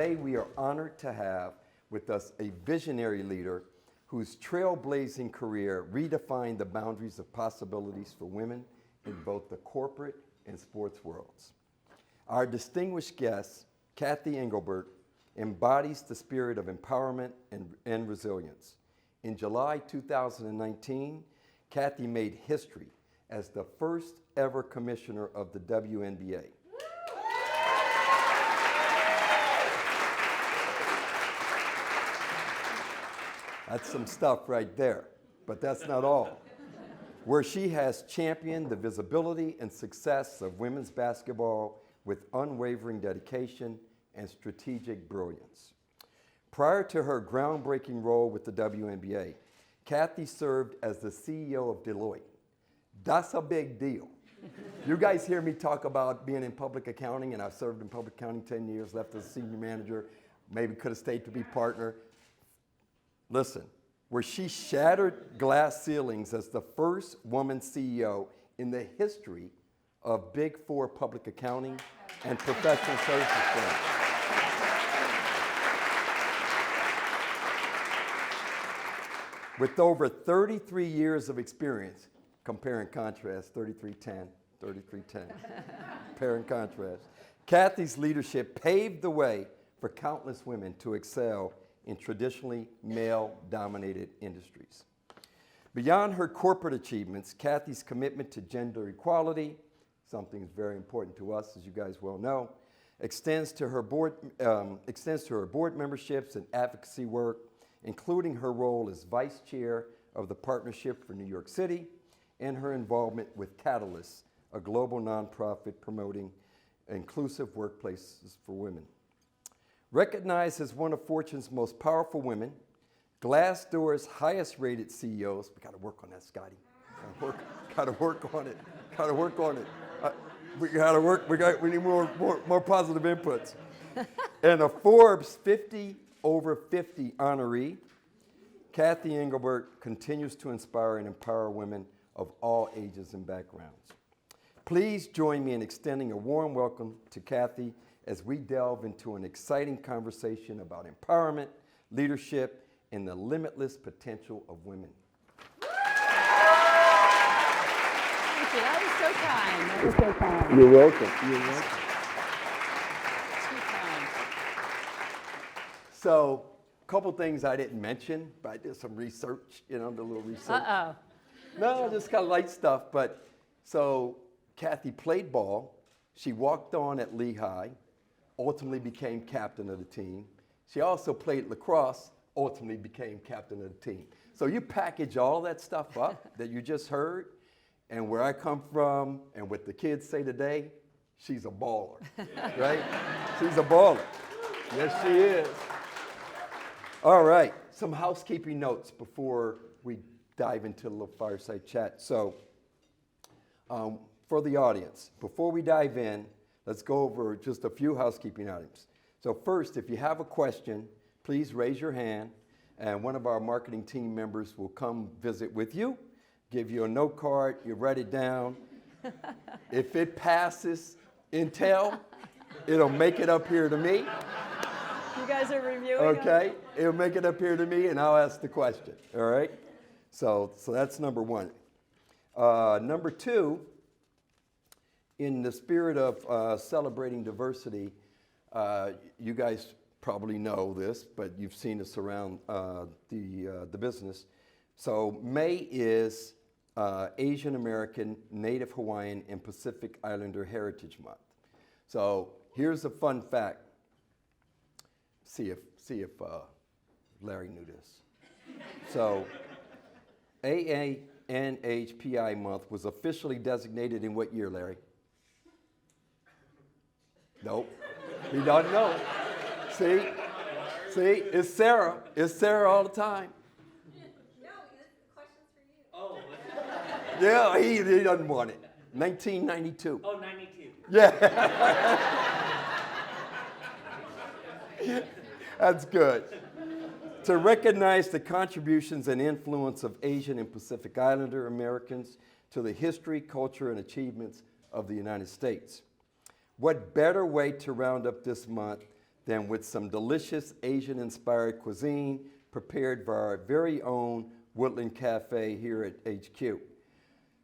today we are honored to have with us a visionary leader whose trailblazing career redefined the boundaries of possibilities for women in both the corporate and sports worlds. Our distinguished guest, Cathy Engelbert, embodies the spirit of empowerment and resilience. In July 2019, Cathy made history as the first ever commissioner of the WNBA. That's some stuff right there, but that's not all. Where she has championed the visibility and success of women's basketball with unwavering dedication and strategic brilliance. Prior to her groundbreaking role with the WNBA, Cathy served as the CEO of Deloitte. That's a big deal. You guys hear me talk about being in public accounting, and I served in public accounting 10 years, left as a senior manager, maybe could have stayed to be partner. Listen, where she shattered glass ceilings as the first woman CEO in the history of Big Four public accounting and professional services firms. With over 33 years of experience, compare and contrast, 3310, compare and contrast. Cathy's leadership paved the way for countless women to excel in traditionally male-dominated industries. Beyond her corporate achievements, Cathy's commitment to gender equality, something that's very important to us, as you guys well know, extends to her board memberships and advocacy work, including her role as vice chair of the Partnership for New York City and her involvement with Catalyst, a global nonprofit promoting inclusive workplaces for women. Recognized as one of Fortune's most powerful women, Glassdoor's highest rated CEOs, we gotta work on that, Scotty. Gotta work on it. We need more positive inputs. And a Forbes 50 over 50 honoree, Cathy Engelbert continues to inspire and empower women of all ages and backgrounds. Please join me in extending a warm welcome to Cathy as we delve into an exciting conversation about empowerment, leadership, and the limitless potential of women. Thank you. That was so kind. You're welcome. Too kind. So, a couple things I didn't mention, but I did some research, did a little research. Uh-oh. No, just kind of light stuff. But so Cathy played ball. She walked on at Lehigh, ultimately became captain of the team. She also played lacrosse, ultimately became captain of the team. So you package all that stuff up that you just heard, and where I come from, and what the kids say today, she's a baller, right? She's a baller. Yes, she is. All right, some housekeeping notes before we dive into a little fireside chat. So for the audience, before we dive in, let's go over just a few housekeeping items. So first, if you have a question, please raise your hand, and one of our marketing team members will come visit with you, give you a note card, you write it down. If it passes Intel, it'll make it up here to me. You guys are reviewing. Okay, it'll make it up here to me, and I'll ask the question. All right. So that's number one. Number two, in the spirit of celebrating diversity, you guys probably know this, but you've seen this around the business. So May is Asian American, Native Hawaiian, and Pacific Islander Heritage Month. So here's a fun fact. See if Larry knew this. So AANHPI month was officially designated in what year, Larry? Nope. He doesn't know. See, it's Sarah. It's Sarah all the time. No, the question's for you. Oh. Yeah, he doesn't want it. 1992. Oh, 92. Yeah. That's good. To recognize the contributions and influence of Asian and Pacific Islander Americans to the history, culture, and achievements of the United States. What better way to round up this month than with some delicious Asian-inspired cuisine prepared by our very own Woodland Cafe here at HQ.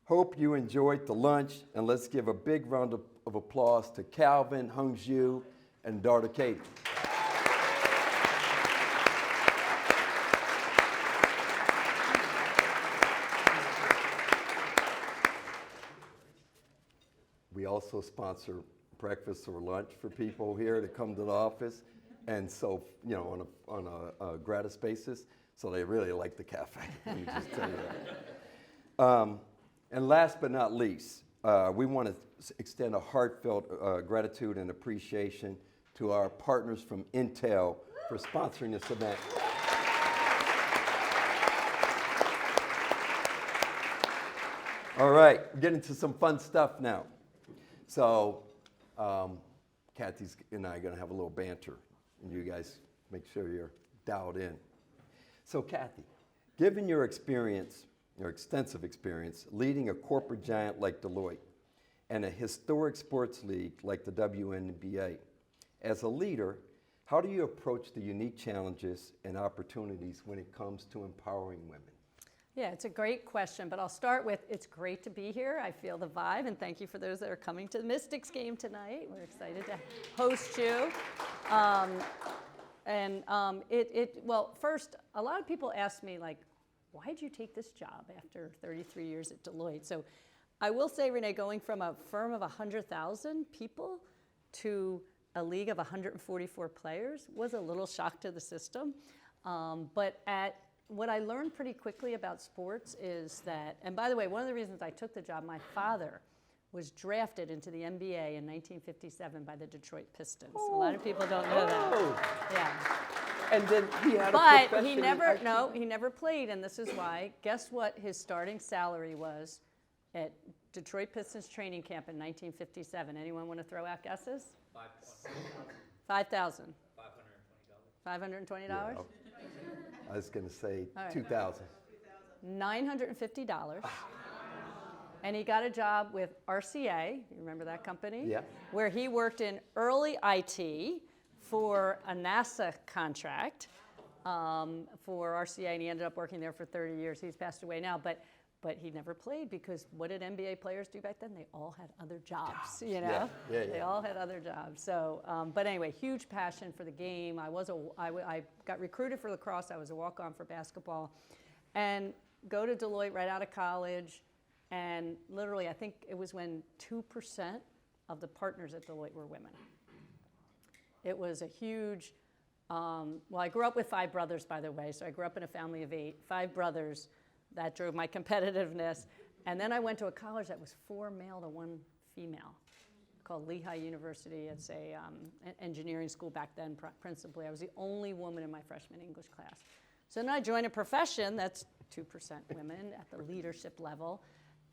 Hope you enjoyed the lunch, and let's give a big round of applause to Calvin, Hungju, and daughter Katie. We also sponsor breakfast or lunch for people here to come to the office, and so, you know, on a gratis basis, so they really like the cafe. Let me just tell you that. And last but not least, we want to extend a heartfelt gratitude and appreciation to our partners from Intel for sponsoring this event. All right, we're getting to some fun stuff now. So, Cathy and I are going to have a little banter, and you guys make sure you're dialed in. So, Cathy, given your experience, your extensive experience leading a corporate giant like Deloitte and a historic sports league like the WNBA, as a leader, how do you approach the unique challenges and opportunities when it comes to empowering women? Yeah, it's a great question, but I'll start with it's great to be here. I feel the vibe, and thank you for those that are coming to the Mystics game tonight. We're excited to host you. Well, first, a lot of people ask me, like, why did you take this job after 33 years at Deloitte? So I will say, Renee, going from a firm of 100,000 people to a league of 144 players was a little shock to the system. What I learned pretty quickly about sports is that, and by the way, one of the reasons I took the job, my father was drafted into the NBA in 1957 by the Detroit Pistons. A lot of people don't know that. Yeah. And then he had a But profession he never played, and this is why. Guess what his starting salary was at Detroit Pistons training camp in 1957? Anyone want to throw out guesses? $5,000. $520? Yeah, I was going to say right. 2,000. $950. And he got a job with RCA, you remember that company? Yeah. Where he worked in early IT for a NASA contract for RCA, and he ended up working there for 30 years. He's passed away now, but he never played because what did NBA players do back then? They all had other jobs, you know? Yeah. They all had other jobs. So, but anyway, huge passion for the game. I got recruited for lacrosse. I was a walk-on for basketball, and go to Deloitte right out of college. And literally, I think it was when 2% of the partners at Deloitte were women. It was a huge, well, I grew up with 5 brothers, by the way, so I grew up in a family of 8, 5 brothers. That drove my competitiveness. And then I went to a college that was 4 male to 1 female, called Lehigh University. It's a engineering school back then, principally. I was the only woman in my freshman English class. So then I joined a profession that's 2% women at the leadership level.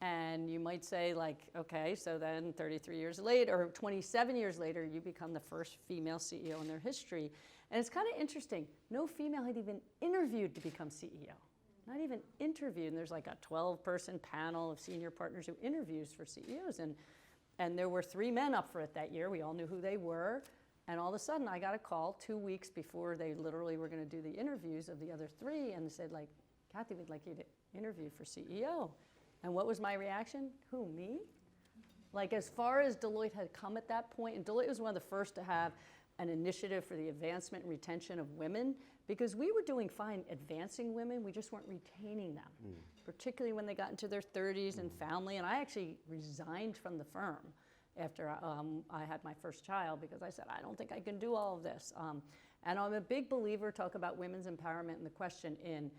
And you might say, like, okay, so then 33 years later, or 27 years later, you become the first female CEO in their history. And it's kind of interesting. No female had even interviewed to become CEO. Not even interviewed. And there's like a 12-person panel of senior partners who interviews for CEOs. And there were 3 men up for it that year. We all knew who they were. And all of a sudden, I got a call 2 weeks before they literally were going to do the interviews of the other 3. And they said, like, Cathy, we'd like you to interview for CEO. And what was my reaction? Who, me? Like, as far as Deloitte had come at that point, and Deloitte was one of the first to have an initiative for the advancement and retention of women, because we were doing fine advancing women, we just weren't retaining them, particularly when they got into their 30s and family. And I actually resigned from the firm after I had my first child because I said, I don't think I can do all of this. And I'm a big believer, talk about women's empowerment and the question in,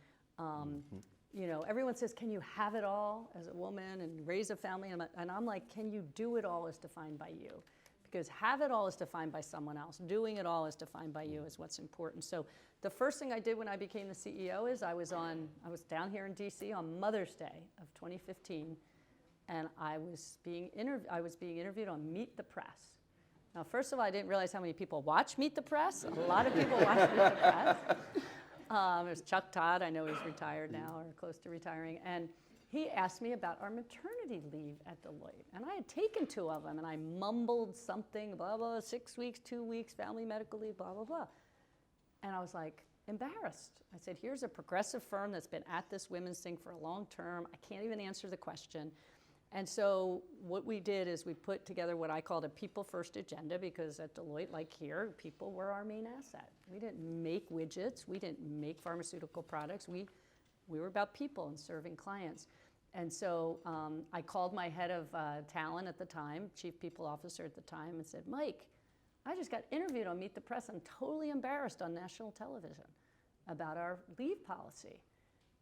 you know, everyone says, can you have it all as a woman and raise a family? And I'm like, can you do it all is defined by you? Because have it all is defined by someone else. Doing it all is defined by you is what's important. So the first thing I did when I became the CEO is I was down here in DC on Mother's Day of 2015, and I was being interviewed on Meet the Press. Now, first of all, I didn't realize how many people watch Meet the Press. A lot of people watch Meet the Press. There's Chuck Todd, I know he's retired now or close to retiring. he asked me about our maternity leave at Deloitte. And I had taken 2 of them, and I mumbled something, blah, blah, 6 weeks, 2 weeks, family medical leave, blah, blah, blah. And I was like, embarrassed. I said, here's a progressive firm that's been at this women's thing for a long term. I can't even answer the question. And so what we did is we put together what I called a people first agenda, because at Deloitte, like here, people were our main asset. We didn't make widgets. We didn't make pharmaceutical products. We were about people and serving clients. And so I called my head of talent at the time, chief people officer at the time, and said, Mike, I just got interviewed on Meet the Press. I'm totally embarrassed on national television about our leave policy.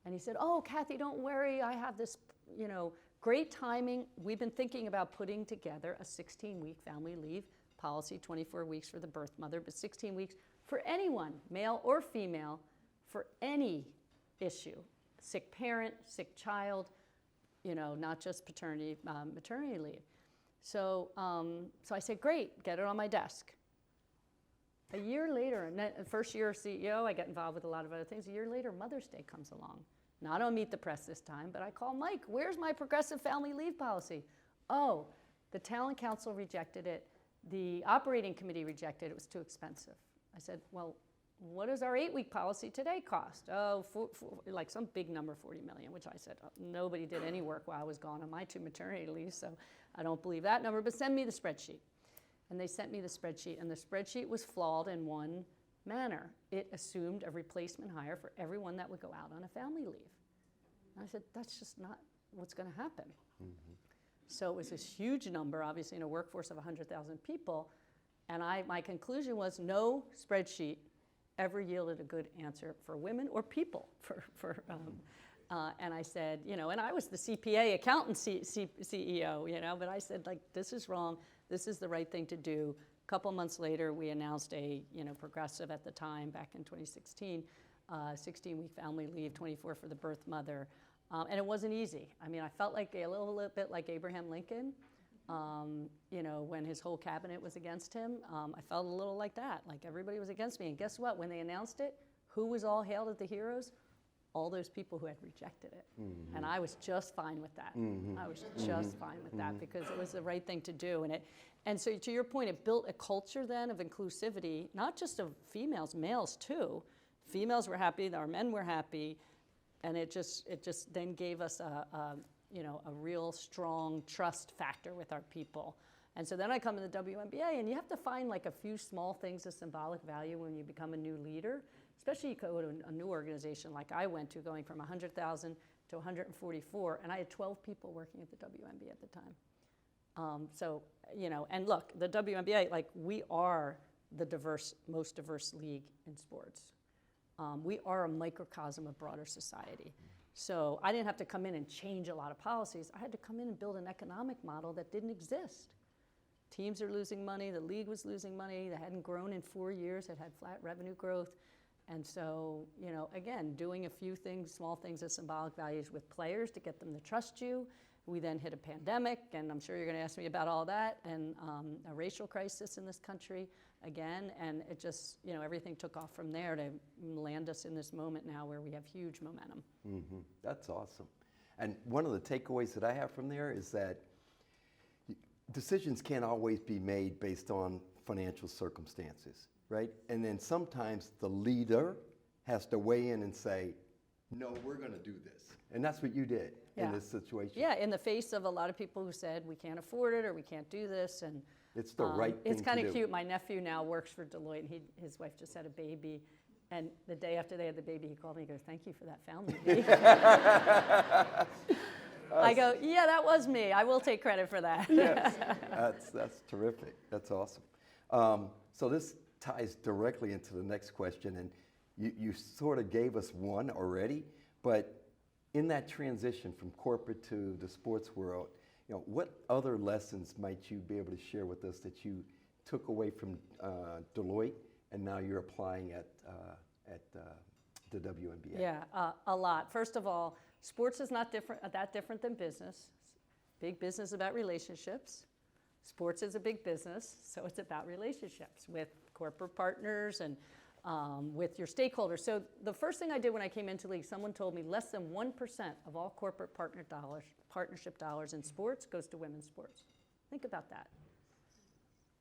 And he said, oh, Cathy, don't worry. I have this, great timing. We've been thinking about putting together a 16-week family leave policy, 24 weeks for the birth mother, but 16 weeks for anyone, male or female, for any issue, sick parent, sick child, not just paternity, maternity leave. So I said, great, get it on my desk. A year later, first year CEO, I got involved with a lot of other things. A year later, Mother's Day comes along. Not on Meet the Press this time, but I call Mike, where's my progressive family leave policy? Oh, the Talent Council rejected it. The operating committee rejected it. It was too expensive. I said, well, what does our 8-week policy today cost? Oh, like some big number, 40 million, which I said, nobody did any work while I was gone on my 2 maternity leaves, so I don't believe that number, but send me the spreadsheet. And they sent me the spreadsheet, and the spreadsheet was flawed in one manner. It assumed a replacement hire for everyone that would go out on a family leave. And I said, that's just not what's going to happen. Mm-hmm. So it was this huge number, obviously in a workforce of 100,000 people, and my conclusion was no spreadsheet ever yielded a good answer for women or people. And I said, and I was the CPA accountant CEO, but I said, like, this is wrong. This is the right thing to do. A couple months later, we announced a, progressive at the time, back in 2016, 16-week family leave, 24 for the birth mother. And it wasn't easy. I mean, I felt like a little bit like Abraham Lincoln, when his whole cabinet was against him. I felt a little like that, like everybody was against me. And guess what? When they announced it, who was all hailed as the heroes? All those people who had rejected it. Mm-hmm. And I was just fine with that. Mm-hmm. I was just fine with that because it was the right thing to do. And so to your point, it built a culture then of inclusivity, not just of females, males too. Females were happy, our men were happy, and it just then gave us a real strong trust factor with our people. And so then I come to the WNBA, and you have to find like a few small things of symbolic value when you become a new leader. Especially you go to a new organization like I went to, going from 100,000 to 144, and I had 12 people working at the WNBA at the time. And look, the WNBA, like, we are the most diverse league in sports. We are a microcosm of broader society. So I didn't have to come in and change a lot of policies. I had to come in and build an economic model that didn't exist. Teams are losing money, the league was losing money, they hadn't grown in 4 years, it had flat revenue growth. And so, again, doing a few things, small things of symbolic values with players to get them to trust you. We then hit a pandemic, and I'm sure you're going to ask me about all that, and a racial crisis in this country again, and it just, everything took off from there to land us in this moment now where we have huge momentum. Mm-hmm. That's awesome. And one of the takeaways that I have from there is that decisions can't always be made based on financial circumstances. Right? And then sometimes the leader has to weigh in and say, no, we're going to do this. And that's what you did in this situation. Yeah, in the face of a lot of people who said, we can't afford it or we can't do this. And it's the right thing to do. It's kind of cute. My nephew now works for Deloitte, and his wife just had a baby. And the day after they had the baby, he called me and goes, thank you for that family leave. I go, yeah, that was me. I will take credit for that. Yes, that's terrific. That's awesome. So this ties directly into the next question, and you sort of gave us one already, but in that transition from corporate to the sports world, what other lessons might you be able to share with us that you took away from Deloitte and now you're applying at the WNBA? Yeah, a lot. First of all, sports is not that different than business. Big business about relationships. Sports is a big business, so it's about relationships with corporate partners and with your stakeholders. So the first thing I did when I came into league, someone told me less than 1% of all corporate partnership dollars in sports goes to women's sports. Think about that.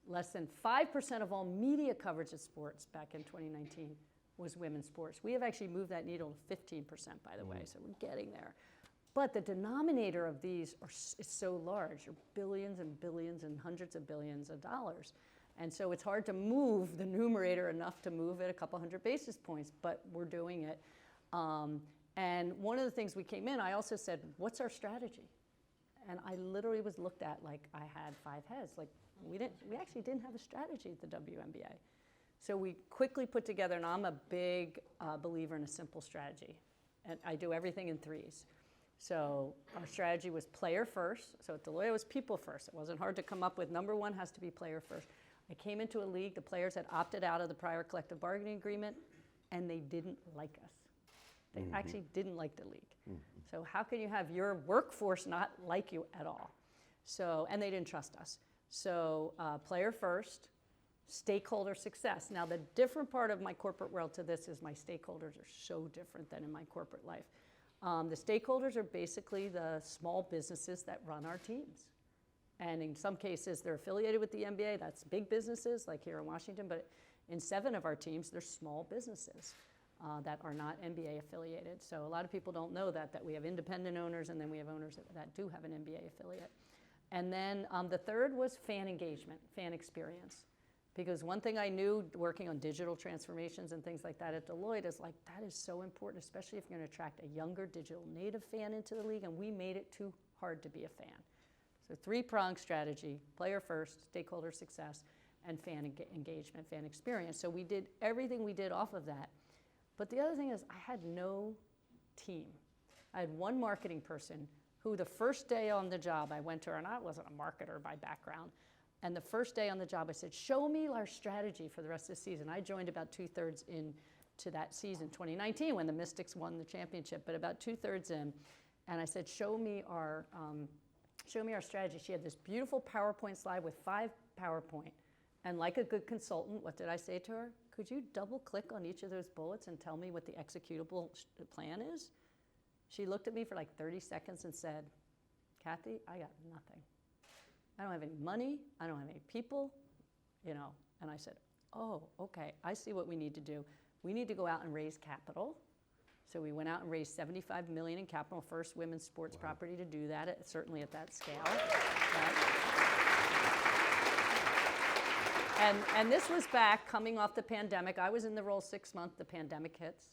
Less than 5% of all media coverage of sports back in 2019 was women's sports. We have actually moved that needle to 15%, by the way, so we're getting there. But the denominator of these is so large, they're billions and billions and hundreds of billions of dollars. And so it's hard to move the numerator enough to move it a couple hundred basis points, but we're doing it. And one of the things we came in, I also said, what's our strategy? And I literally was looked at like I had 5 heads. Like we actually didn't have a strategy at the WNBA. So we quickly put together, and I'm a big believer in a simple strategy. And I do everything in 3s. So our strategy was player first. So at Deloitte, it was people first. It wasn't hard to come up with. Number 1 has to be player first. I came into a league, the players had opted out of the prior collective bargaining agreement, and they didn't like us. They actually didn't like the league. So how can you have your workforce not like you at all? So, and they didn't trust us. So player first, stakeholder success. Now the different part of my corporate world to this is my stakeholders are so different than in my corporate life. The stakeholders are basically the small businesses that run our teams. And in some cases, they're affiliated with the NBA. That's big businesses, like here in Washington. But in 7 of our teams, they're small businesses that are not NBA affiliated. So a lot of people don't know that we have independent owners, and then we have owners that do have an NBA affiliate. And then the third was fan engagement, fan experience. Because one thing I knew working on digital transformations and things like that at Deloitte is like, that is so important, especially if you're going to attract a younger digital native fan into the league, and we made it too hard to be a fan. So 3-pronged strategy, player first, stakeholder success, and fan engagement, fan experience. So we did everything we did off of that. But the other thing is I had no team. I had one marketing person who the first day on the job I went to her, and I wasn't a marketer by background, and the first day on the job I said, show me our strategy for the rest of the season. I joined about 2/3 into that season, 2019, when the Mystics won the championship, but about 2/3 in, and I said, show me our strategy. She had this beautiful PowerPoint slide with 5 PowerPoint. And like a good consultant, what did I say to her? Could you double click on each of those bullets and tell me what the executable plan is? She looked at me for like 30 seconds and said, Cathy, I got nothing. I don't have any money. I don't have any people, you know. And I said, oh, okay, I see what we need to do. We need to go out and raise capital. So we went out and raised $75 million in capital, first women's sports property to do that, certainly at that scale. Right? And this was back coming off the pandemic. I was in the role 6 months, the pandemic hits.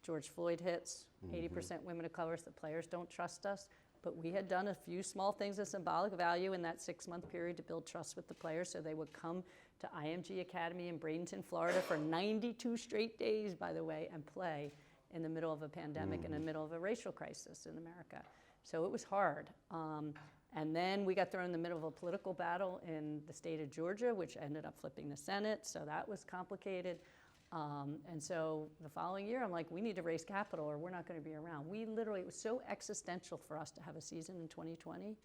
George Floyd hits, 80% women of color, so the players don't trust us. But we had done a few small things of symbolic value in that 6-month period to build trust with the players, so they would come to IMG Academy in Bradenton, Florida for 92 straight days, by the way, and play in the middle of a pandemic, in the middle of a racial crisis in America. So it was hard. And then we got thrown in the middle of a political battle in the state of Georgia, which ended up flipping the Senate, so that was complicated. And so the following year, I'm like, we need to raise capital or we're not going to be around. We literally, it was so existential for us to have a season in 2020.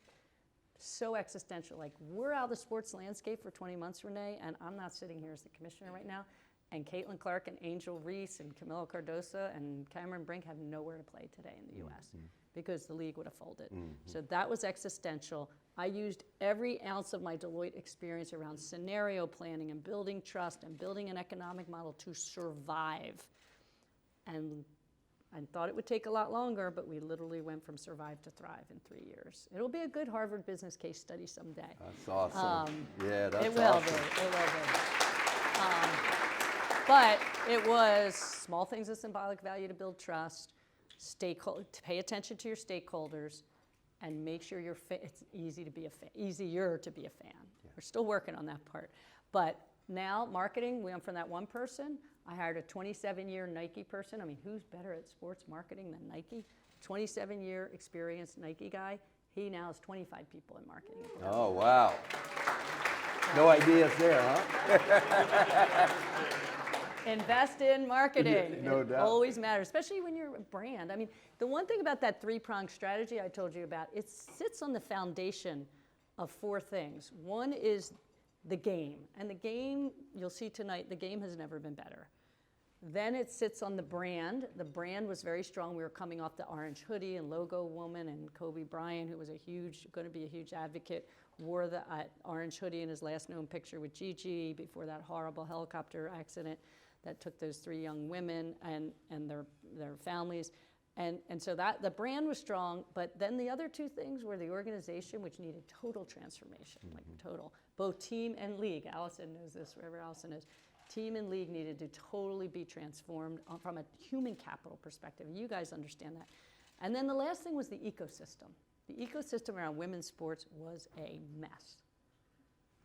So existential. Like, we're out of the sports landscape for 20 months, Renee, and I'm not sitting here as the commissioner right now. And Caitlin Clark and Angel Reese and Camila Cardoso and Cameron Brink have nowhere to play today in the U.S. because the league would have folded. So that was existential. I used every ounce of my Deloitte experience around scenario planning and building trust and building an economic model to survive. And I thought it would take a lot longer, but we literally went from survive to thrive in 3 years. It'll be a good Harvard business case study someday. That's awesome. Yeah, that's awesome. It will be. It will be. But it was small things of symbolic value to build trust, to pay attention to your stakeholders, and make sure it's easier to be a fan. Yeah. We're still working on that part. But now marketing, we went from that one person. I hired a 27-year Nike person. I mean, who's better at sports marketing than Nike? 27-year experienced Nike guy. He now has 25 people in marketing. Oh, wow. No ideas there, huh? Invest in marketing. Yeah, no doubt. It always matters, especially when you're a brand. I mean, the one thing about that 3-pronged strategy I told you about, it sits on the foundation of 4 things. One is the game. And the game, you'll see tonight, the game has never been better. Then it sits on the brand. The brand was very strong. We were coming off the orange hoodie and logo woman, and Kobe Bryant, who was going to be a huge advocate, wore the orange hoodie in his last known picture with Gigi before that horrible helicopter accident that took those 3 young women and their families. And so that the brand was strong, but then the other 2 things were the organization, which needed total transformation, like total, both team and league. Allison knows this, wherever Allison is. Team and league needed to totally be transformed from a human capital perspective. You guys understand that. And then the last thing was the ecosystem. The ecosystem around women's sports was a mess.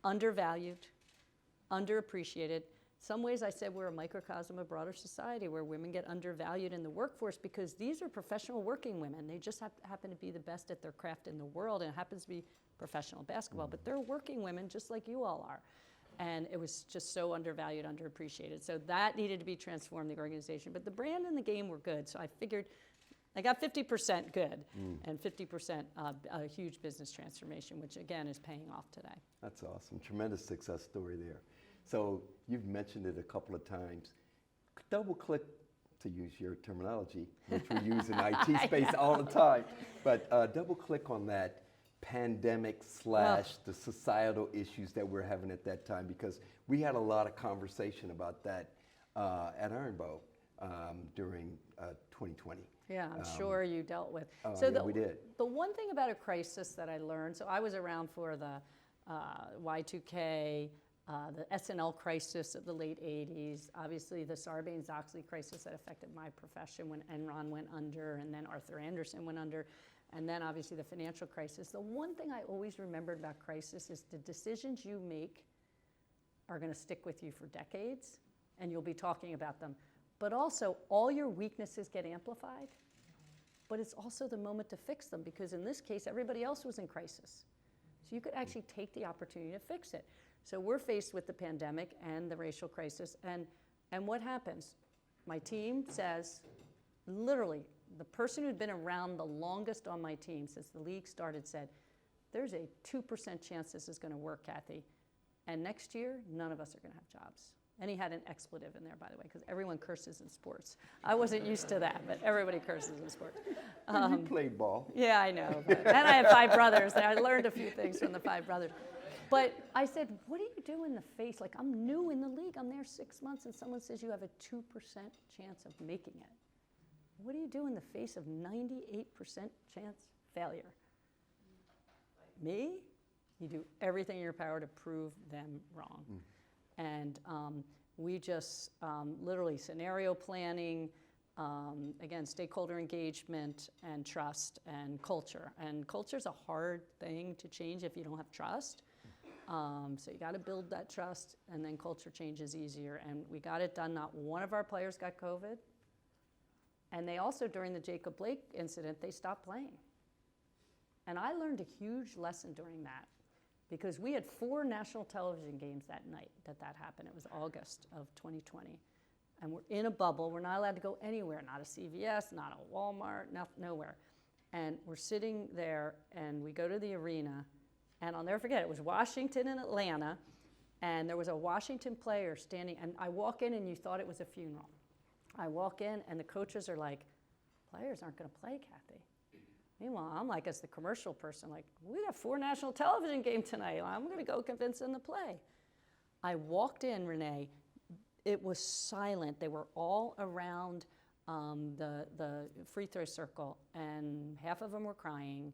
Undervalued, underappreciated. Some ways I said we're a microcosm of broader society where women get undervalued in the workforce because these are professional working women. They just happen to be the best at their craft in the world, and it happens to be professional basketball, but they're working women just like you all are. And it was just so undervalued, underappreciated. So that needed to be transformed, the organization. But the brand and the game were good. So I figured I got 50% good and 50% a huge business transformation, which again is paying off today. That's awesome. Tremendous success story there. So you've mentioned it a couple of times. Double click, to use your terminology, which we use in IT space all the time. But double click on that pandemic / the societal issues that we're having at that time, because we had a lot of conversation about that at Iron Bowl during 2020. Yeah, I'm sure you dealt with. So yeah, we did. The one thing about a crisis that I learned, so I was around for the Y2K, the SNL crisis of the late 80s, obviously the Sarbanes-Oxley crisis that affected my profession when Enron went under, and then Arthur Andersen went under, and then obviously the financial crisis. The one thing I always remembered about crisis is the decisions you make are going to stick with you for decades, and you'll be talking about them. But also, all your weaknesses get amplified, but it's also the moment to fix them, because in this case, everybody else was in crisis. So you could actually take the opportunity to fix it. So we're faced with the pandemic and the racial crisis, and what happens? My team says, literally, the person who'd been around the longest on my team since the league started said, there's a 2% chance this is going to work, Cathy, and next year, none of us are going to have jobs. And he had an expletive in there, by the way, because everyone curses in sports. I wasn't used to that, but everybody curses in sports. You played ball. Yeah, I know. And I have 5 brothers. I learned a few things from the 5 brothers. But I said, what do you do in the face? Like, I'm new in the league. I'm there 6 months, and someone says you have a 2% chance of making it. What do you do in the face of 98% chance failure? Me? You do everything in your power to prove them wrong. And we just literally scenario planning, again, stakeholder engagement and trust and culture. And culture is a hard thing to change if you don't have trust. So you got to build that trust, and then culture change is easier. And we got it done. Not one of our players got COVID. And they also, during the Jacob Blake incident, they stopped playing. And I learned a huge lesson during that, because we had 4 national television games that night that happened. It was August of 2020. And we're in a bubble. We're not allowed to go anywhere, not a CVS, not a Walmart, nowhere. And we're sitting there, and we go to the arena, and I'll never forget, it was Washington and Atlanta, and there was a Washington player standing, and I walk in, and you thought it was a funeral. I walk in, and the coaches are like, players aren't going to play, Cathy. Meanwhile, I'm like, as the commercial person, like, we got 4 national television games tonight. I'm going to go convince them to play. I walked in, Renee. It was silent. They were all around the free throw circle, and half of them were crying.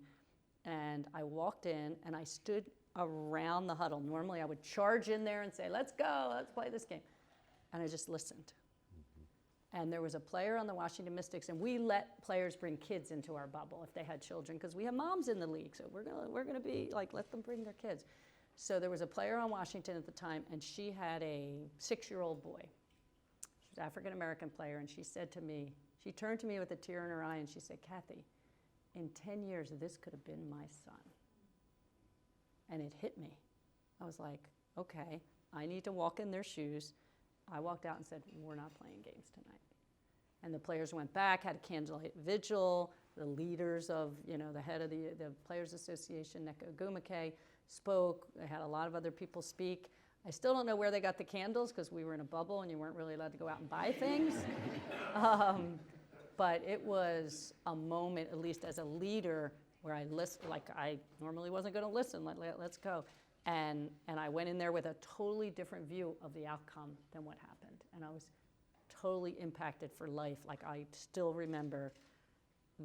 And I walked in, and I stood around the huddle. Normally, I would charge in there and say, let's go, let's play this game. And I just listened. And there was a player on the Washington Mystics, and we let players bring kids into our bubble if they had children, because we have moms in the league, so we're gonna be like, let them bring their kids. So there was a player on Washington at the time, and she had a 6-year-old boy. She was an African-American player, and she said to me, she turned to me with a tear in her eye, and she said, Cathy, in 10 years, this could have been my son. And it hit me. I was like, okay, I need to walk in their shoes. I walked out and said, we're not playing games tonight. And the players went back, had a candlelight vigil. The leaders of, the head of the Players Association, Neko Gumake, spoke. They had a lot of other people speak. I still don't know where they got the candles because we were in a bubble and you weren't really allowed to go out and buy things. But it was a moment, at least as a leader, where I listened, like I normally wasn't going to listen, let's go. And I went in there with a totally different view of the outcome than what happened. And I was totally impacted for life. Like I still remember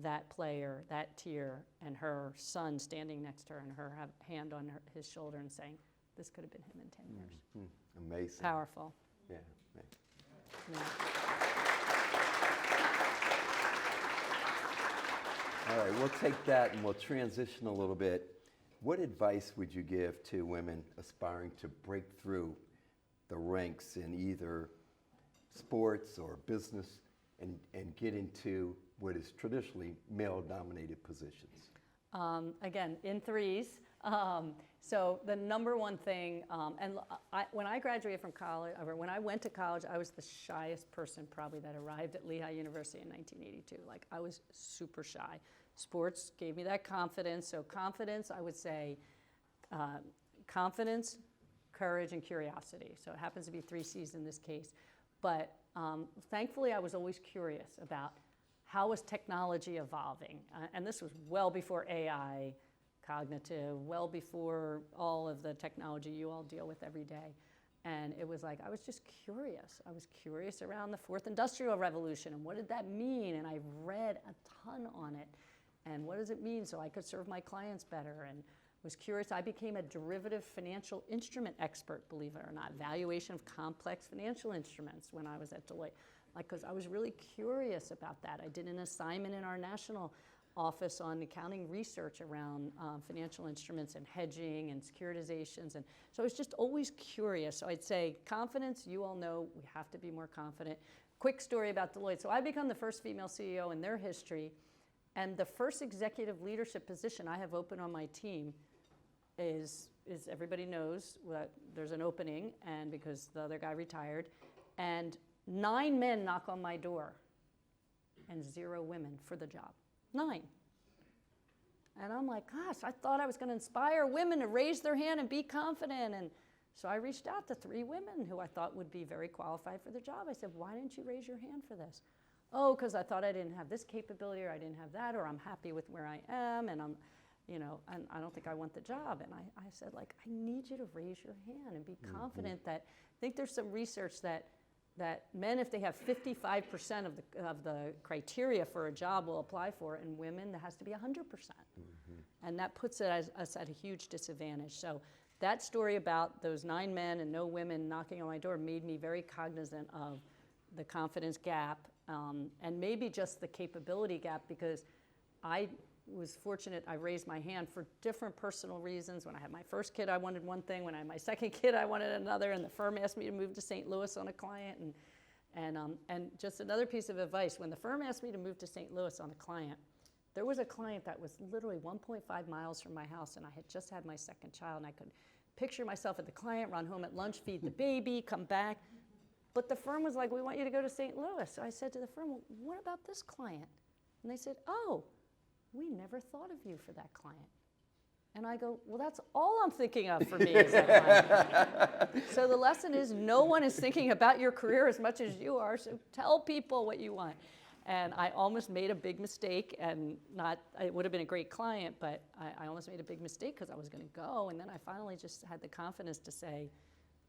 that player, that tear, and her son standing next to her and her hand on his shoulder and saying, this could have been him in 10 years. Amazing. Powerful. Yeah. Yeah. All right, we'll take that and we'll transition a little bit. What advice would you give to women aspiring to break through the ranks in either sports or business and get into what is traditionally male-dominated positions? Again, in threes. So the number one thing, when I graduated from college, or when I went to college, I was the shyest person probably that arrived at Lehigh University in 1982. Like I was super shy. Sports gave me that confidence. So confidence, I would say, confidence, courage, and curiosity. So it happens to be 3 C's in this case. But thankfully, I was always curious about how was technology evolving. And this was well before AI, cognitive, well before all of the technology you all deal with every day. And it was like, I was just curious. I was curious around the 4th Industrial Revolution and what did that mean? And I read a ton on it. And what does it mean so I could serve my clients better? And was curious. I became a derivative financial instrument expert, believe it or not, valuation of complex financial instruments when I was at Deloitte. Like, because I was really curious about that. I did an assignment in our national office on accounting research around financial instruments and hedging and securitizations. And so I was just always curious. So I'd say confidence, you all know we have to be more confident. Quick story about Deloitte. So I become the first female CEO in their history. And the first executive leadership position I have open on my team is everybody knows that there's an opening, and because the other guy retired, and 9 men knock on my door and 0 women for the job. 9. And I'm like, gosh, I thought I was going to inspire women to raise their hand and be confident. And so I reached out to 3 women who I thought would be very qualified for the job. I said, why didn't you raise your hand for this? Oh, because I thought I didn't have this capability, or I didn't have that, or I'm happy with where I am, and and I don't think I want the job. And I said, like, I need you to raise your hand and be confident that, I think there's some research that men, if they have 55% of the criteria for a job, will apply for it, and women, that has to be 100%. And that puts us at a huge disadvantage. So that story about those 9 men and no women knocking on my door made me very cognizant of the confidence gap, and maybe just the capability gap, because I was fortunate. I raised my hand for different personal reasons. When I had my first kid, I wanted one thing. When I had my second kid, I wanted another. And the firm asked me to move to St. Louis on a client. And just another piece of advice, when the firm asked me to move to St. Louis on a client, there was a client that was literally 1.5 miles from my house, and I had just had my second child, and I could picture myself at the client, run home at lunch, feed the baby, come back. But the firm was like, we want you to go to St. Louis. So I said to the firm, well, what about this client? And they said, oh, we never thought of you for that client. And I go, well, that's all I'm thinking of for me is that client. So the lesson is, no one is thinking about your career as much as you are, so tell people what you want. And I almost made a big mistake, and it would have been a great client, but I almost made a big mistake because I was going to go. And then I finally just had the confidence to say,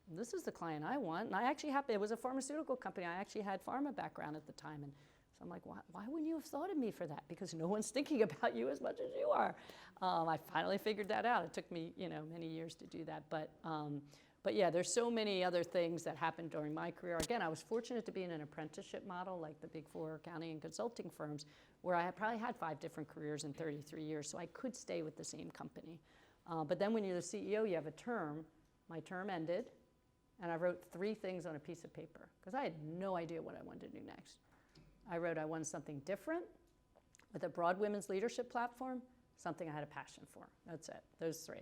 this is the client I want. And I actually it was a pharmaceutical company. I actually had pharma background at the time. And so I'm like, why wouldn't you have thought of me for that? Because no one's thinking about you as much as you are. I finally figured that out. It took me, many years to do that. But yeah, there's so many other things that happened during my career. Again, I was fortunate to be in an apprenticeship model like the Big 4 accounting and consulting firms, where I had probably had 5 different careers in 33 years, so I could stay with the same company. But then when you're the CEO, you have a term. My term ended, and I wrote 3 things on a piece of paper, because I had no idea what I wanted to do next. I wrote I wanted something different with a broad women's leadership platform, something I had a passion for. That's it, those 3.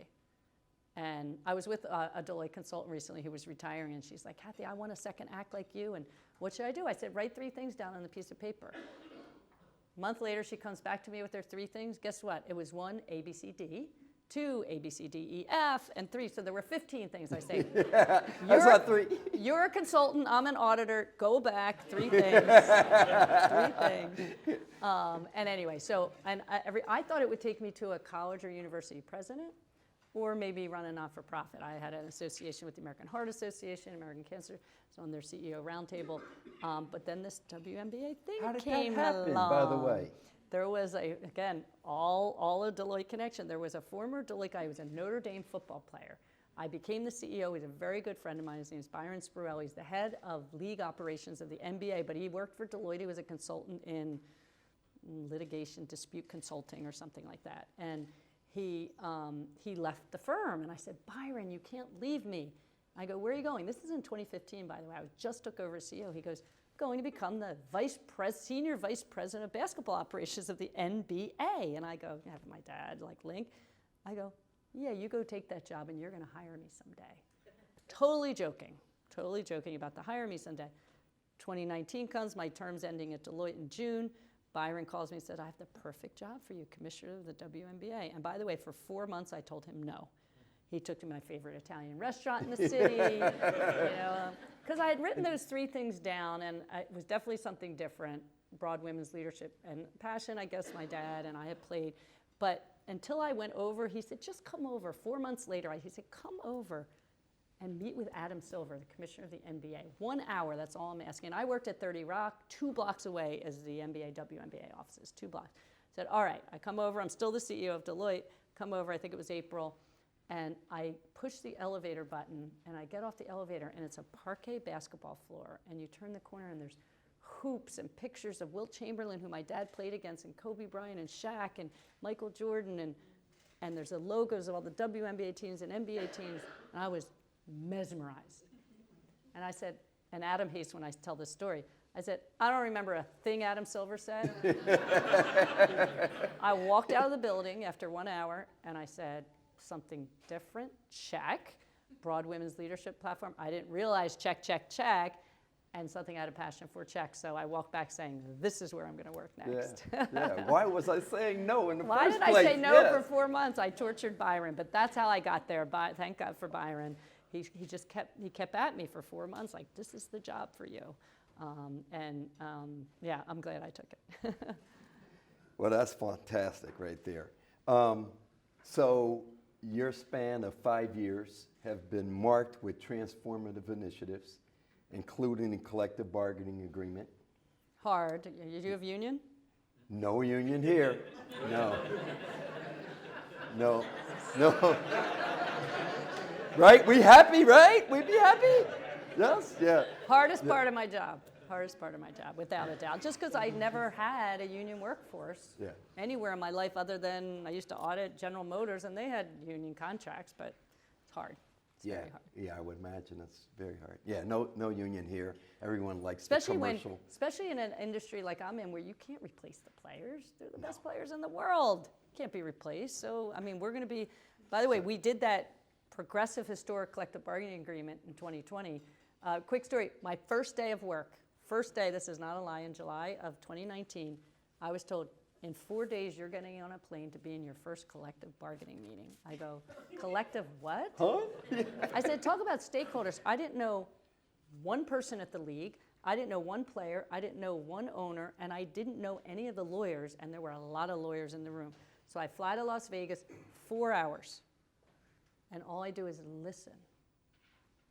And I was with a Deloitte consultant recently who was retiring, and she's like, Cathy, I want a second act like you, and what should I do? I said, write 3 things down on the piece of paper. A month later, she comes back to me with her 3 things. Guess what? It was 1, A, B, C, D. 2, A, B, C, D, E, F, and 3. So there were 15 things I say. That's not 3. You're a consultant, I'm an auditor, go back, 3 things, 3 things. And anyway, so, and I thought it would take me to a college or university president, or maybe run a not-for-profit. I had an association with the American Heart Association, American Cancer, I was on their CEO roundtable, but then this WNBA thing How did came that happen, along. by the way? There was again, all a Deloitte connection. There was a former Deloitte guy who was a Notre Dame football player. I became the CEO. He's a very good friend of mine. His name is Byron Spurrell. He's the head of league operations of the NBA, but he worked for Deloitte. He was a consultant in litigation dispute consulting or something like that. And he left the firm. And I said, Byron, you can't leave me. I go, where are you going? This is in 2015, by the way. I just took over as CEO. He goes, going to become the senior vice president of basketball operations of the NBA. And I go, I have my dad, like Link. I go, yeah, you go take that job and you're going to hire me someday. Totally joking about the hire me someday. 2019 comes, my term's ending at Deloitte in June. Byron calls me and said, I have the perfect job for you, commissioner of the WNBA. And by the way, for 4 months, I told him no. He took to my favorite Italian restaurant in the city, because I had written those 3 things down, and it was definitely something different. Broad women's leadership and passion, I guess my dad and I had played. But until I went over, he said, just come over. 4 months later, he said, come over and meet with Adam Silver, the commissioner of the NBA. 1 hour, that's all I'm asking. And I worked at 30 Rock, 2 blocks away is the NBA, WNBA offices, 2 blocks. I said, all right, I come over. I'm still the CEO of Deloitte. Come over, I think it was April. And I push the elevator button, and I get off the elevator, and it's a parquet basketball floor. And you turn the corner, and there's hoops and pictures of Wilt Chamberlain, who my dad played against, and Kobe Bryant, and Shaq, and Michael Jordan, and there's the logos of all the WNBA teams and NBA teams. And I was mesmerized. And I said, and Adam hates when I tell this story, I said, I don't remember a thing Adam Silver said. I walked out of the building after 1 hour, and I said, something different, check. Broad women's leadership platform, I didn't realize, check, check, check. And something I had a passion for, check. So I walked back saying, this is where I'm going to work next. Yeah. Why was I saying no in the Why first did place? I say no for 4 months? I tortured Byron, but that's how I got there. Thank God for Byron. He kept at me for 4 months, like, this is the job for you. Yeah, I'm glad I took it. Well, that's fantastic right there. So your span of 5 years have been marked with transformative initiatives, including the collective bargaining agreement. Hard. You have union? No union here. No. Right? We happy, right? We'd be happy? Yes? Yeah. Hardest part of my job. Hardest part of my job, without a doubt. Just because I never had a union workforce anywhere in my life other than I used to audit General Motors, and they had union contracts, but it's hard. It's very hard. Yeah, I would imagine it's very hard. Yeah, no union here. Everyone likes Especially the commercial. Especially in an industry like I'm in, where you can't replace the players. They're the best players in the world. Can't be replaced. So, I mean, we're going to be, by the way, we did that progressive historic collective bargaining agreement in 2020. Quick story, my first day of work, this is not a lie, in July of 2019, I was told, in 4 days, you're getting on a plane to be in your first collective bargaining meeting. I go, collective what? Huh? I said, talk about stakeholders. I didn't know one person at the league. I didn't know one player. I didn't know one owner. And I didn't know any of the lawyers. And there were a lot of lawyers in the room. So I fly to Las Vegas, 4 hours. And all I do is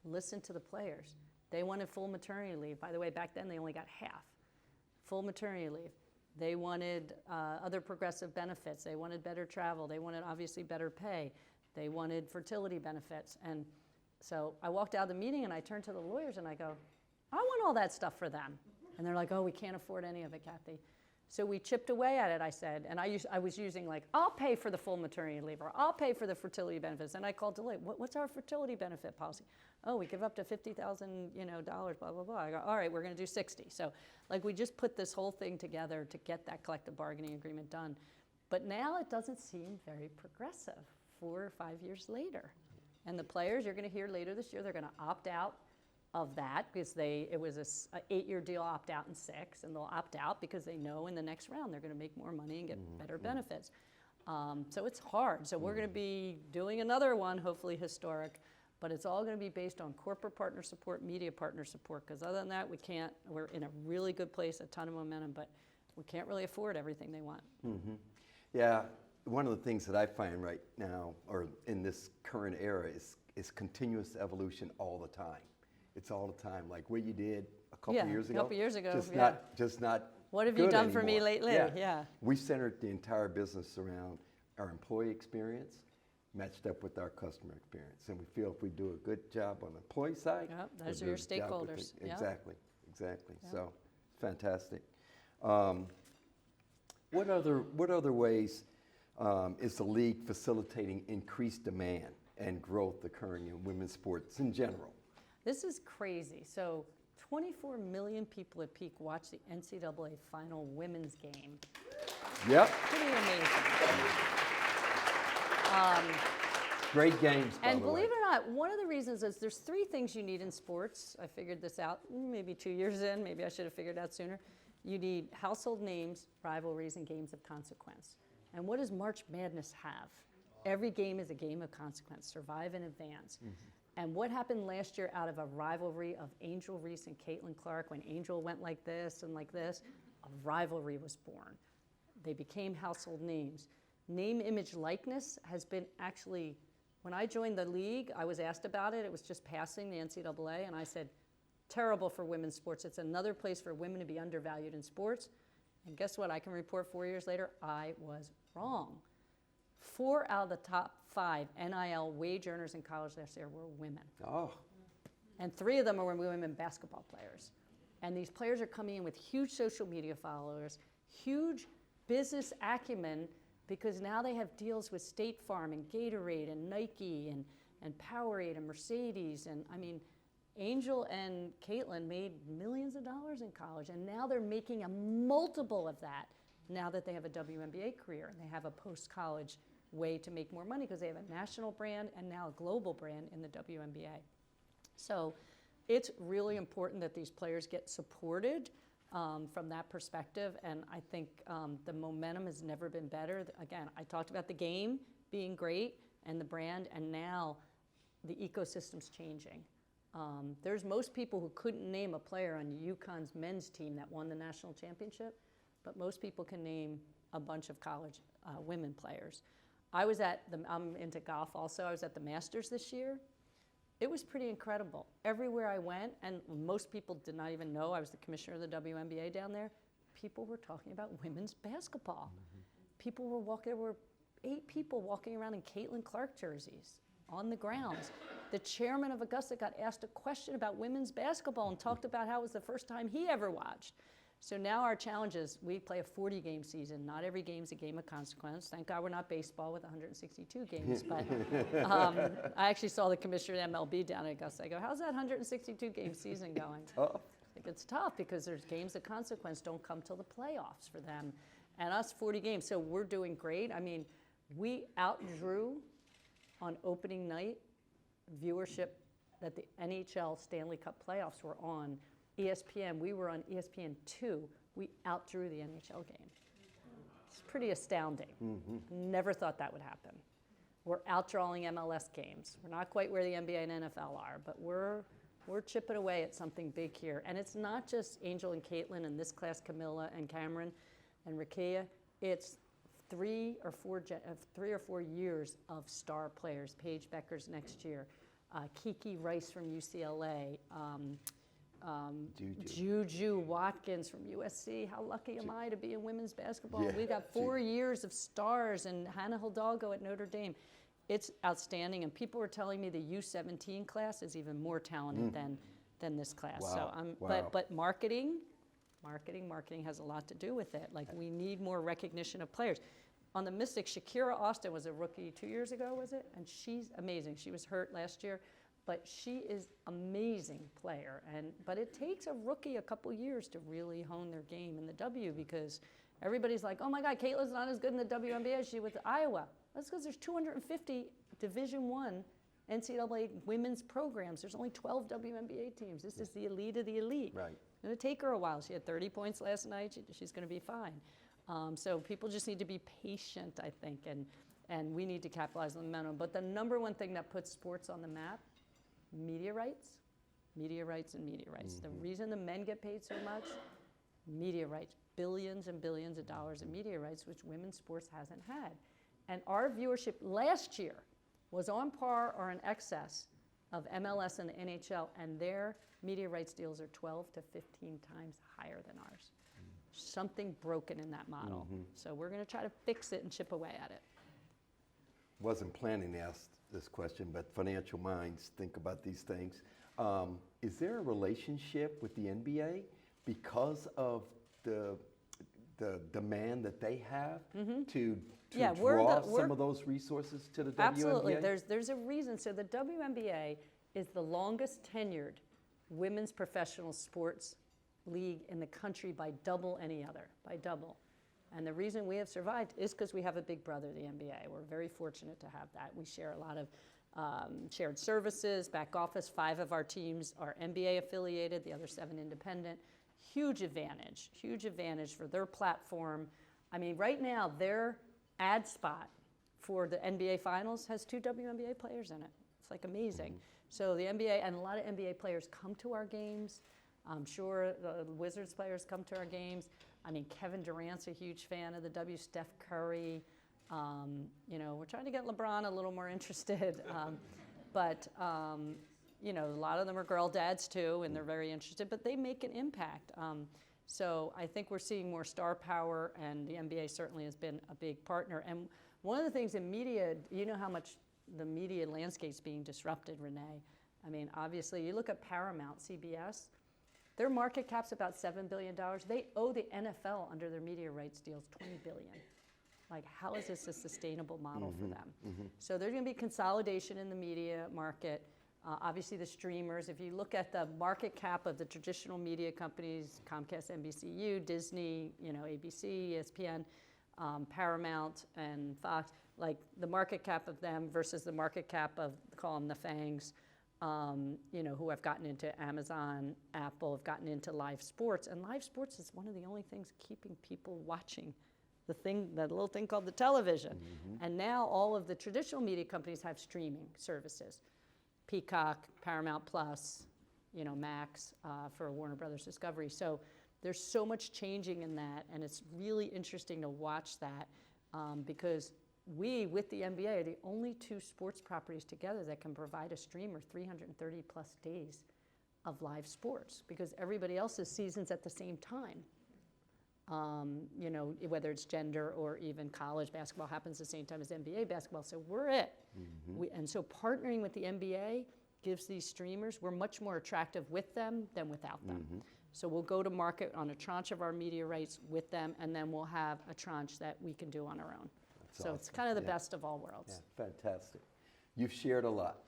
listen to the players. They wanted full maternity leave. By the way, back then they only got half. Full maternity leave. They wanted other progressive benefits. They wanted better travel. They wanted, obviously, better pay. They wanted fertility benefits. And so I walked out of the meeting and I turned to the lawyers and I go, I want all that stuff for them. And they're like, oh, we can't afford any of it, Cathy. So we chipped away at it, I said, and I was using, like, I'll pay for the full maternity leave, or I'll pay for the fertility benefits. And I called Deloitte, what's our fertility benefit policy? Oh, we give up to $50,000, dollars, blah, blah, blah. I go, all right, we're going to do 60. So, like, we just put this whole thing together to get that collective bargaining agreement done. But now it doesn't seem very progressive 4 or 5 years later. And the players, you're going to hear later this year, they're going to opt out of that because it was an 8-year deal, opt out in 6, and they'll opt out because they know in the next round they're going to make more money and get better benefits. So it's hard. So we're going to be doing another one, hopefully historic, but it's all going to be based on corporate partner support, media partner support, because other than that, we're in a really good place, a ton of momentum, but we can't really afford everything they want. Yeah, one of the things that I find right now, or in this current era, is continuous evolution all the time. It's all the time, like what you did a couple years ago. A couple years ago, just not What have you good done for me anymore. lately? Yeah. We centered the entire business around our employee experience matched up with our customer experience. And we feel if we do a good job on the employee side, Yep, we'll those do are your a good job with stakeholders. the- Yep. Exactly. Yep. So, fantastic. What other ways is the league facilitating increased demand and growth occurring in women's sports in general? This is crazy. So 24 million people at peak watch the NCAA final women's game. Yep. Pretty amazing. Great games, by And the way. believe it or not, one of the reasons is there's 3 things you need in sports. I figured this out maybe 2 years in. Maybe I should have figured it out sooner. You need household names, rivalries, and games of consequence. And what does March Madness have? Every game is a game of consequence. Survive and advance. And what happened last year out of a rivalry of Angel Reese and Caitlin Clark, when Angel went like this and like this, a rivalry was born. They became household names. Name, image, likeness has been actually, when I joined the league, I was asked about it. It was just passing the NCAA, and I said, terrible for women's sports. It's another place for women to be undervalued in sports. And guess what? I can report 4 years later, I was wrong. 4 out of the top 5 NIL wage earners in college last year were women. Oh, And 3 of them were women basketball players. And these players are coming in with huge social media followers, huge business acumen, because now they have deals with State Farm and Gatorade and Nike and Powerade and Mercedes. And I mean, Angel and Caitlin made millions of dollars in college, and now they're making a multiple of that now that they have a WNBA career and they have a post-college way to make more money because they have a national brand and now a global brand in the WNBA. So it's really important that these players get supported from that perspective, and I think the momentum has never been better. Again, I talked about the game being great and the brand, and now the ecosystem's changing. There's most people who couldn't name a player on UConn's men's team that won the national championship, but most people can name a bunch of college women players. I'm into golf also. I was at the Masters this year. It was pretty incredible. Everywhere I went, and most people did not even know I was the commissioner of the WNBA down there, people were talking about women's basketball. People were walking, there were 8 people walking around in Caitlin Clark jerseys on the grounds. The chairman of Augusta got asked a question about women's basketball and talked about how it was the first time he ever watched. So now our challenge is we play a 40-game season. Not every game's a game of consequence. Thank God we're not baseball with 162 games. But I actually saw the commissioner of MLB down at Augusta. I go, how's that 162-game season going? tough. I think it's tough because there's games of consequence don't come till the playoffs for them. And us, 40 games. So we're doing great. I mean, we outdrew on opening night viewership that the NHL Stanley Cup playoffs were on ESPN. We were on ESPN2. We outdrew the NHL game. It's pretty astounding. Never thought that would happen. We're outdrawing MLS games. We're not quite where the NBA and NFL are, but we're chipping away at something big here. And it's not just Angel and Caitlin and this class, Camilla and Cameron and Rakia. It's 3 or 4 years of star players. Paige Becker's next year. Kiki Rice from UCLA. Juju Watkins from USC. How lucky am I to be in women's basketball? Yeah, We got 4 years of stars, and Hannah Hidalgo at Notre Dame. It's outstanding, and people were telling me the U17 class is even more talented than this class. Wow, So wow. but marketing has a lot to do with it. Like, we need more recognition of players. On the Mystics, Shakira Austin was a rookie 2 years ago, was it? And she's amazing. She was hurt last year, but she is amazing player. But it takes a rookie a couple years to really hone their game in the W, because everybody's like, oh my God, Caitlin's not as good in the WNBA as she with Iowa. That's because there's 250 Division I NCAA women's programs. There's only 12 WNBA teams. This is the elite of the elite. Right. It's going to take her a while. She had 30 points last night. She's going to be fine. So people just need to be patient, I think, and we need to capitalize on the momentum. But the number one thing that puts sports on the map, media rights, media rights, and media rights. The reason the men get paid so much, media rights, billions and billions of dollars in media rights, which women's sports hasn't had. And our viewership last year was on par or in excess of MLS and the NHL, and their media rights deals are 12 to 15 times higher than ours. Something broken in that model. So we're going to try to fix it and chip away at it. Wasn't planning to ask this question, but financial minds think about these things. Is there a relationship with the NBA because of the demand that they have to draw some of those resources to the WNBA? Absolutely. There's a reason. So the WNBA is the longest tenured women's professional sports league in the country by double any other, by double. And the reason we have survived is because we have a big brother, the NBA. We're very fortunate to have that. We share a lot of shared services, back office. 5 of our teams are NBA affiliated, the other 7 independent. Huge advantage for their platform. I mean, right now, their ad spot for the NBA Finals has 2 WNBA players in it. It's like amazing. So the NBA, and a lot of NBA players come to our games. I'm sure the Wizards players come to our games. I mean, Kevin Durant's a huge fan of the W. Steph Curry. You know, we're trying to get LeBron a little more interested. But you know, a lot of them are girl dads too, and they're very interested, but they make an impact. So I think we're seeing more star power, and the NBA certainly has been a big partner. And one of the things in media, you know how much the media landscape's being disrupted, Renee. I mean, obviously, you look at Paramount, CBS, their market cap's about $7 billion. They owe the NFL under their media rights deals $20 billion. Like, how is this a sustainable model for them? So there's going to be consolidation in the media market. Obviously, the streamers. If you look at the market cap of the traditional media companies, Comcast, NBCU, Disney, you know, ABC, ESPN, Paramount, and Fox, like the market cap of them versus the market cap of, call them the FANGs, you know, who have gotten into Amazon, Apple, have gotten into live sports. And live sports is one of the only things keeping people watching that little thing called the television. And now all of the traditional media companies have streaming services. Peacock, Paramount Plus, you know, Max for Warner Brothers Discovery. So there's so much changing in that, and it's really interesting to watch that because we, with the NBA, are the only 2 sports properties together that can provide a streamer 330 plus days of live sports because everybody else's season's at the same time. You know, whether it's gender or even college basketball happens at the same time as NBA basketball. So we're it. And so partnering with the NBA gives these streamers, we're much more attractive with them than without them. So we'll go to market on a tranche of our media rights with them, and then we'll have a tranche that we can do on our own. That's so awesome. it's kind of the best of all worlds. Yeah, fantastic. You've shared a lot.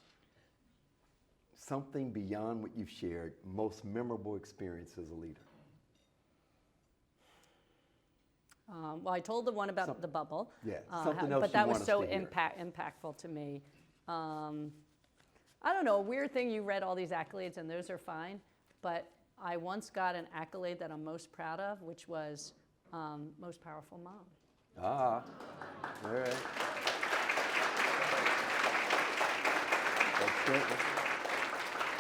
Something beyond what you've shared, most memorable experience as a leader. Well, I told the one about the bubble. Yeah, something else but that you was want so us to hear. impactful to me. I don't know, a weird thing, you read all these accolades, and those are fine, but I once got an accolade that I'm most proud of, which was most powerful mom. Ah, all right. That's good.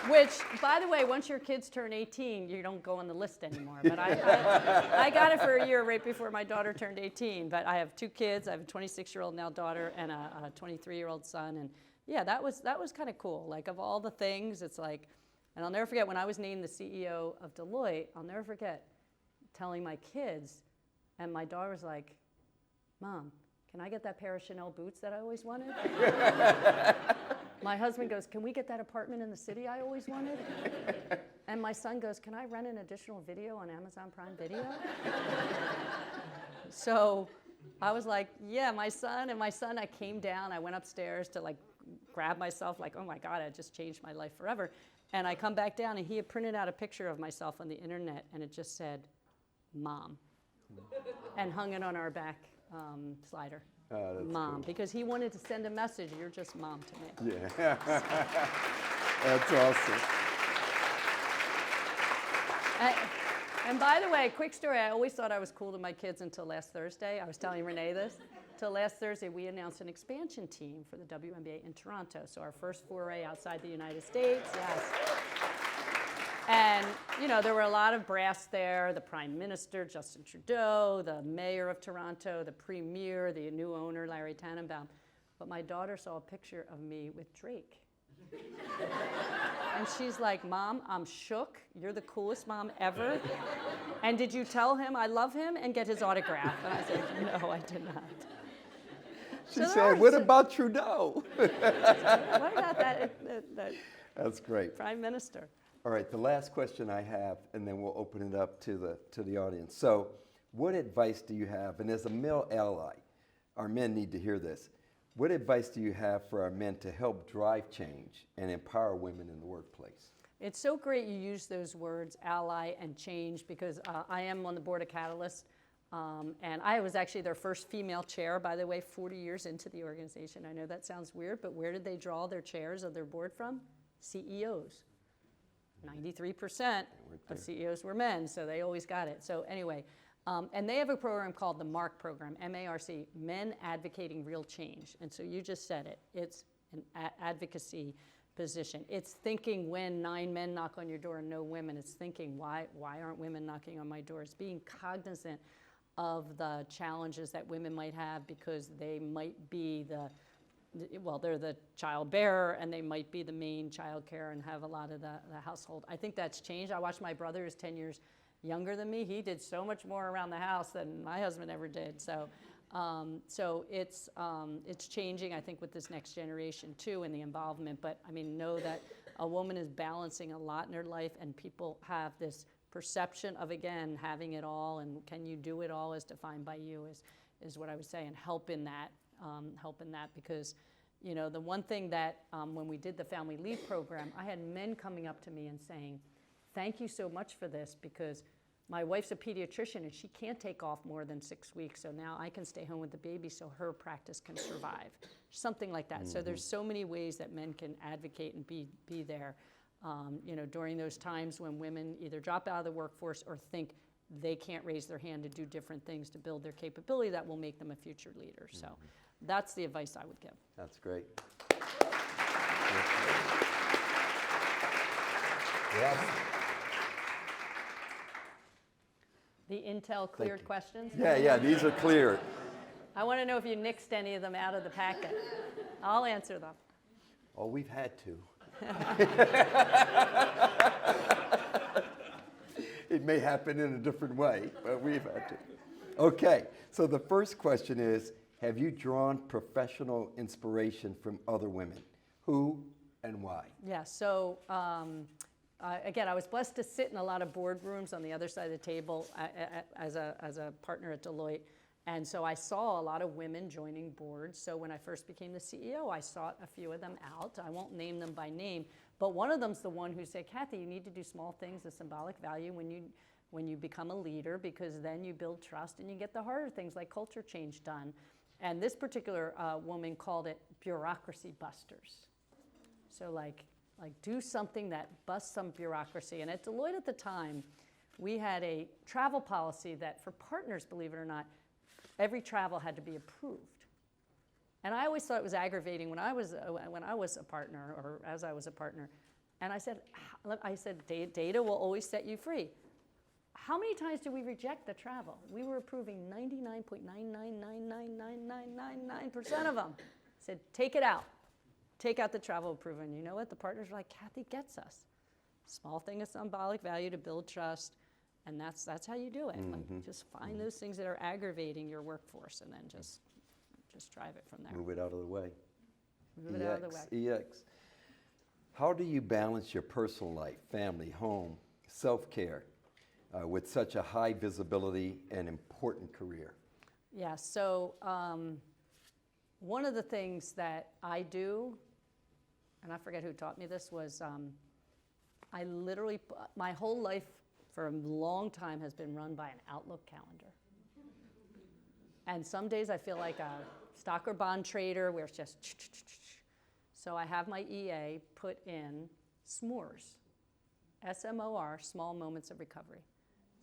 Which, by the way, once your kids turn 18, you don't go on the list anymore. But I got it for a year right before my daughter turned 18. But I have 2 kids. I have a 26-year-old now daughter and a 23-year-old son. And yeah, that was kind of cool. Like, of all the things, it's like, and I'll never forget when I was named the CEO of Deloitte, I'll never forget telling my kids, and my daughter was like, Mom, can I get that pair of Chanel boots that I always wanted? My husband goes, can we get that apartment in the city I always wanted? And my son goes, can I rent an additional video on Amazon Prime Video? So I was like, yeah, my son, I came down, I went upstairs to like grab myself, like, oh my God, I just changed my life forever. And I come back down and he had printed out a picture of myself on the internet and it just said, Mom, and hung it on our back slider. Oh, that's Mom, cool. because he wanted to send a message, you're just mom to me. Yeah. That's awesome. And by the way, quick story, I always thought I was cool to my kids until last Thursday. I was telling Renee this. Till last Thursday, we announced an expansion team for the WNBA in Toronto. So our first foray outside the United States, yes. And, you know, there were a lot of brass there, the Prime Minister, Justin Trudeau, the Mayor of Toronto, the Premier, the new owner, Larry Tannenbaum. But my daughter saw a picture of me with Drake. And she's like, Mom, I'm shook. You're the coolest mom ever. And did you tell him I love him and get his autograph? And I said, no, I did not. She said, what about Trudeau? What about that That's great. Prime Minister? All right, the last question I have, and then we'll open it up to the audience. So, what advice do you have? And as a male ally, our men need to hear this. What advice do you have for our men to help drive change and empower women in the workplace? It's so great you use those words, ally and change, because I am on the board of Catalyst. And I was actually their first female chair, by the way, 40 years into the organization. I know that sounds weird, but where did they draw their chairs of their board from? CEOs. 93% of CEOs were men, so they always got it. So anyway, and they have a program called the MARC program, M-A-R-C, Men Advocating Real Change. And so you just said it. It's an advocacy position. It's thinking when 9 men knock on your door and no women. It's thinking, why aren't women knocking on my door? It's being cognizant of the challenges that women might have because they might be they're the child bearer and they might be the main child care and have a lot of the household. I think that's changed. I watched my brother, who's 10 years younger than me. He did so much more around the house than my husband ever did. So it's changing, I think, with this next generation too, and the involvement. But I mean, know that a woman is balancing a lot in her life, and people have this perception of, again, having it all, and can you do it all as defined by you is what I would say, and help in that because, you know, the one thing that when we did the family leave program, I had men coming up to me and saying, thank you so much for this, because my wife's a pediatrician and she can't take off more than 6 weeks, so now I can stay home with the baby so her practice can survive. Something like that. Mm-hmm. So there's so many ways that men can advocate and be there, you know, during those times when women either drop out of the workforce or think they can't raise their hand to do different things to build their capability that will make them a future leader. So that's the advice I would give. That's great. Yes. The Intel cleared questions? Yeah, these are cleared. I want to know if you nixed any of them out of the packet. I'll answer them. Oh, we've had to. It may happen in a different way, but we've had to. Okay, so the first question is, have you drawn professional inspiration from other women? Who and why? Yeah, so again, I was blessed to sit in a lot of boardrooms on the other side of the table as a partner at Deloitte. And so I saw a lot of women joining boards. So when I first became the CEO, I sought a few of them out. I won't name them by name, but one of them's the one who said, Cathy, you need to do small things of symbolic value when you become a leader, because then you build trust and you get the harder things like culture change done. And this particular woman called it bureaucracy busters. So like do something that busts some bureaucracy. And at Deloitte at the time, we had a travel policy that for partners, believe it or not, every travel had to be approved. And I always thought it was aggravating when I was a partner, or as I was a partner. And I said, data will always set you free. How many times did we reject the travel? We were approving 99.9999999% of them. I said, take it out. Take out the travel approval. And you know what? The partners were like, Cathy gets us. Small thing of symbolic value to build trust. And that's how you do it. Like, just find those things that are aggravating your workforce and then just drive it from there. Move it out of the way. Move it out of the way. EX. How do you balance your personal life, family, home, self-care with such a high visibility and important career? Yeah, so one of the things that I do, and I forget who taught me this, was I literally, my whole life for a long time has been run by an Outlook calendar. And some days I feel like a stock or bond trader where it's just So I have my EA put in SMORES, S-M-O-R, small moments of recovery.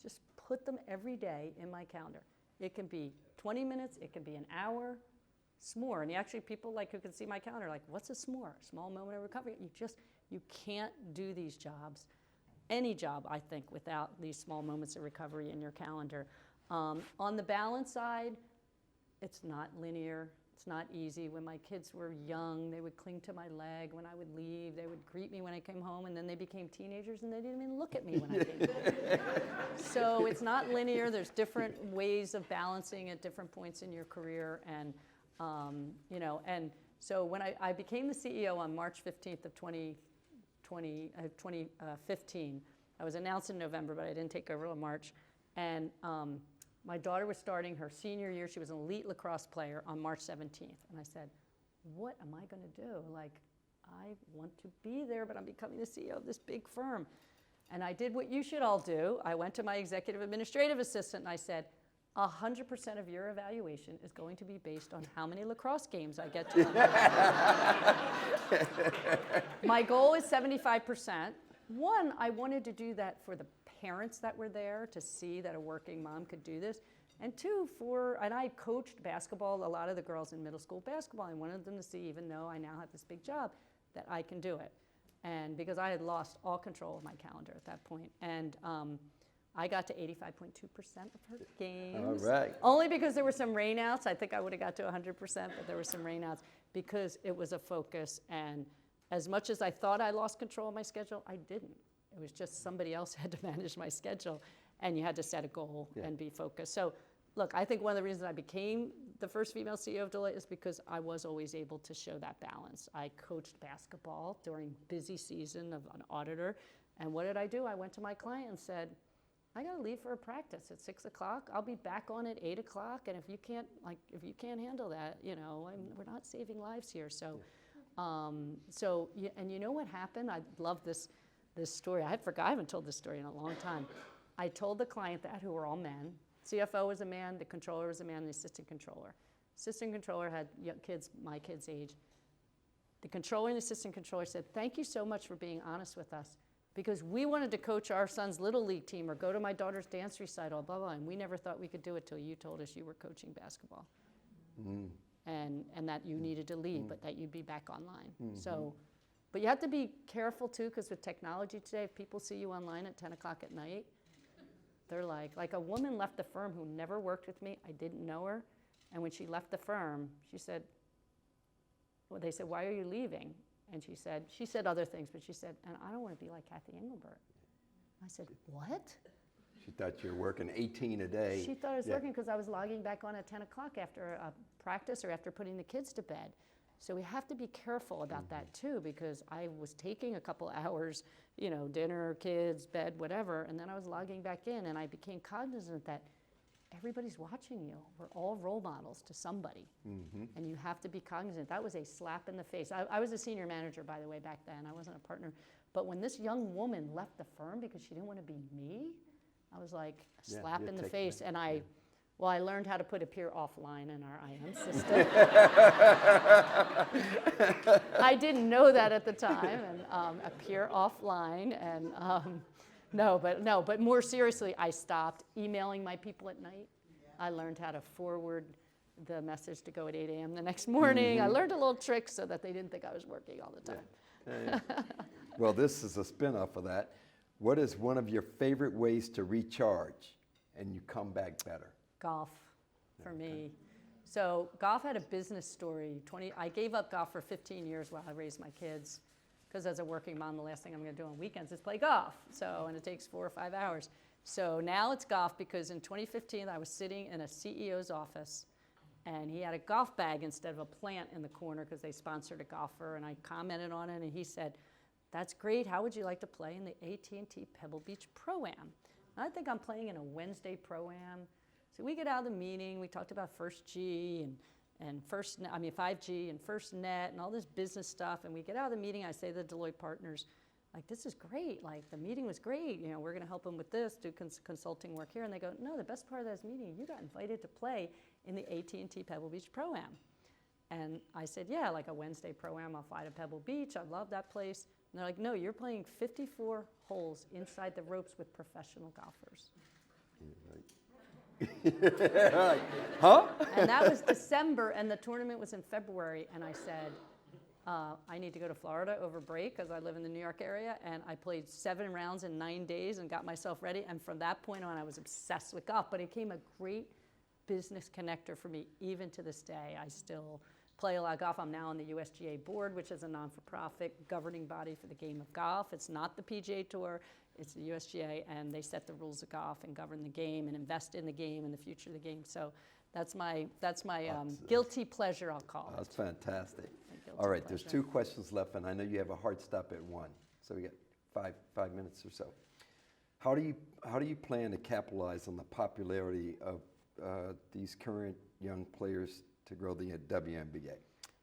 Just put them every day in my calendar. It can be 20 minutes, it can be an hour. S'more, and actually people like who can see my calendar like, what's a s'more? Small moment of recovery. You can't do these jobs, any job, I think, without these small moments of recovery in your calendar. On the balance side, it's not linear. It's not easy. When my kids were young, they would cling to my leg when I would leave. They would greet me when I came home, and then they became teenagers, and they didn't even look at me when I came home. So it's not linear. There's different ways of balancing at different points in your career, and and so when I became the CEO on March 15th of 2015, I was announced in November, but I didn't take over until March, and my daughter was starting her senior year. She was an elite lacrosse player on March 17th. And I said, what am I going to do? Like, I want to be there, but I'm becoming the CEO of this big firm. And I did what you should all do. I went to my executive administrative assistant and I said, 100% of your evaluation is going to be based on how many lacrosse games I get to play. My goal is 75%. One, I wanted to do that for the parents that were there to see that a working mom could do this. And two, and I coached basketball, a lot of the girls in middle school basketball. I wanted them to see, even though I now have this big job, that I can do it. And because I had lost all control of my calendar at that point. And I got to 85.2% of her games. All right. Only because there were some rainouts. I think I would have got to 100%, but there were some rainouts because it was a focus. And as much as I thought I lost control of my schedule, I didn't. It was just somebody else had to manage my schedule, and you had to set a goal and be focused. So look, I think one of the reasons I became the first female CEO of Deloitte is because I was always able to show that balance. I coached basketball during busy season of an auditor, and what did I do? I went to my client and said, I got to leave for a practice at 6 o'clock. I'll be back on at 8 o'clock, and if you can't handle that, we're not saving lives here. So, and you know what happened? I love this story. I haven't told this story in a long time. I told the client that, who were all men. CFO was a man, the controller was a man, and the assistant controller. Assistant controller had young kids, my kids' age. The controller and the assistant controller said, thank you so much for being honest with us, because we wanted to coach our son's little league team or go to my daughter's dance recital, blah, blah, and we never thought we could do it till you told us you were coaching basketball. And that you needed to leave, but that you'd be back online. So, but you have to be careful too, because with technology today, if people see you online at 10 o'clock at night, they're like a woman left the firm who never worked with me. I didn't know her. And when she left the firm, they said, why are you leaving? And she said other things, but she said, and I don't want to be like Cathy Engelbert. I said, what? She thought you were working 18 a day. She thought I was working because I was logging back on at 10 o'clock after a practice or after putting the kids to bed. So we have to be careful about that too, because I was taking a couple hours, dinner, kids, bed, whatever, and then I was logging back in, and I became cognizant that everybody's watching you. We're all role models to somebody, and you have to be cognizant. That was a slap in the face. I was a senior manager, by the way, back then. I wasn't a partner. But when this young woman left the firm because she didn't want to be me, I was like a slap in the face, and I learned how to put appear offline in our IM system. I didn't know that at the time, and appear offline, and but more seriously, I stopped emailing my people at night. I learned how to forward the message to go at 8 a.m. the next morning. I learned a little trick so that they didn't think I was working all the time. Well, this is a spin-off of that. What is one of your favorite ways to recharge and you come back better? Golf, for me. So golf had a business story. I gave up golf for 15 years while I raised my kids, because as a working mom, the last thing I'm going to do on weekends is play golf. And it takes 4 or 5 hours. So now it's golf, because in 2015, I was sitting in a CEO's office, and he had a golf bag instead of a plant in the corner because they sponsored a golfer, and I commented on it, and he said, that's great. How would you like to play in the AT&T Pebble Beach Pro-Am? I think I'm playing in a Wednesday Pro-Am. So we get out of the meeting, we talked about First G and 5G and First Net and all this business stuff, and we get out of the meeting, I say to the Deloitte partners, like, this is great, like, the meeting was great, we're gonna help them with this, do consulting work here, and they go, no, the best part of this meeting, you got invited to play in the AT&T Pebble Beach Pro-Am. And I said, yeah, like a Wednesday Pro-Am, I'll fly to Pebble Beach, I love that place. And they're like, no, you're playing 54 holes inside the ropes with professional golfers. Like, huh? And that was December, and the tournament was in February, and I said, I need to go to Florida over break because I live in the New York area, and I played 7 rounds in 9 days and got myself ready, and from that point on, I was obsessed with golf, but it became a great business connector for me even to this day. I still play a lot of golf. I'm now on the USGA board, which is a non-for-profit governing body for the game of golf. It's not the PGA Tour, it's the USGA, and they set the rules of golf and govern the game and invest in the game and the future of the game. So that's my guilty pleasure, I'll call it. That's fantastic. Guilty All right, there's pleasure. 2 questions left, and I know you have a hard stop at 1, so we got 5 minutes or so. How do you plan to capitalize on the popularity of these current young players to grow the WNBA?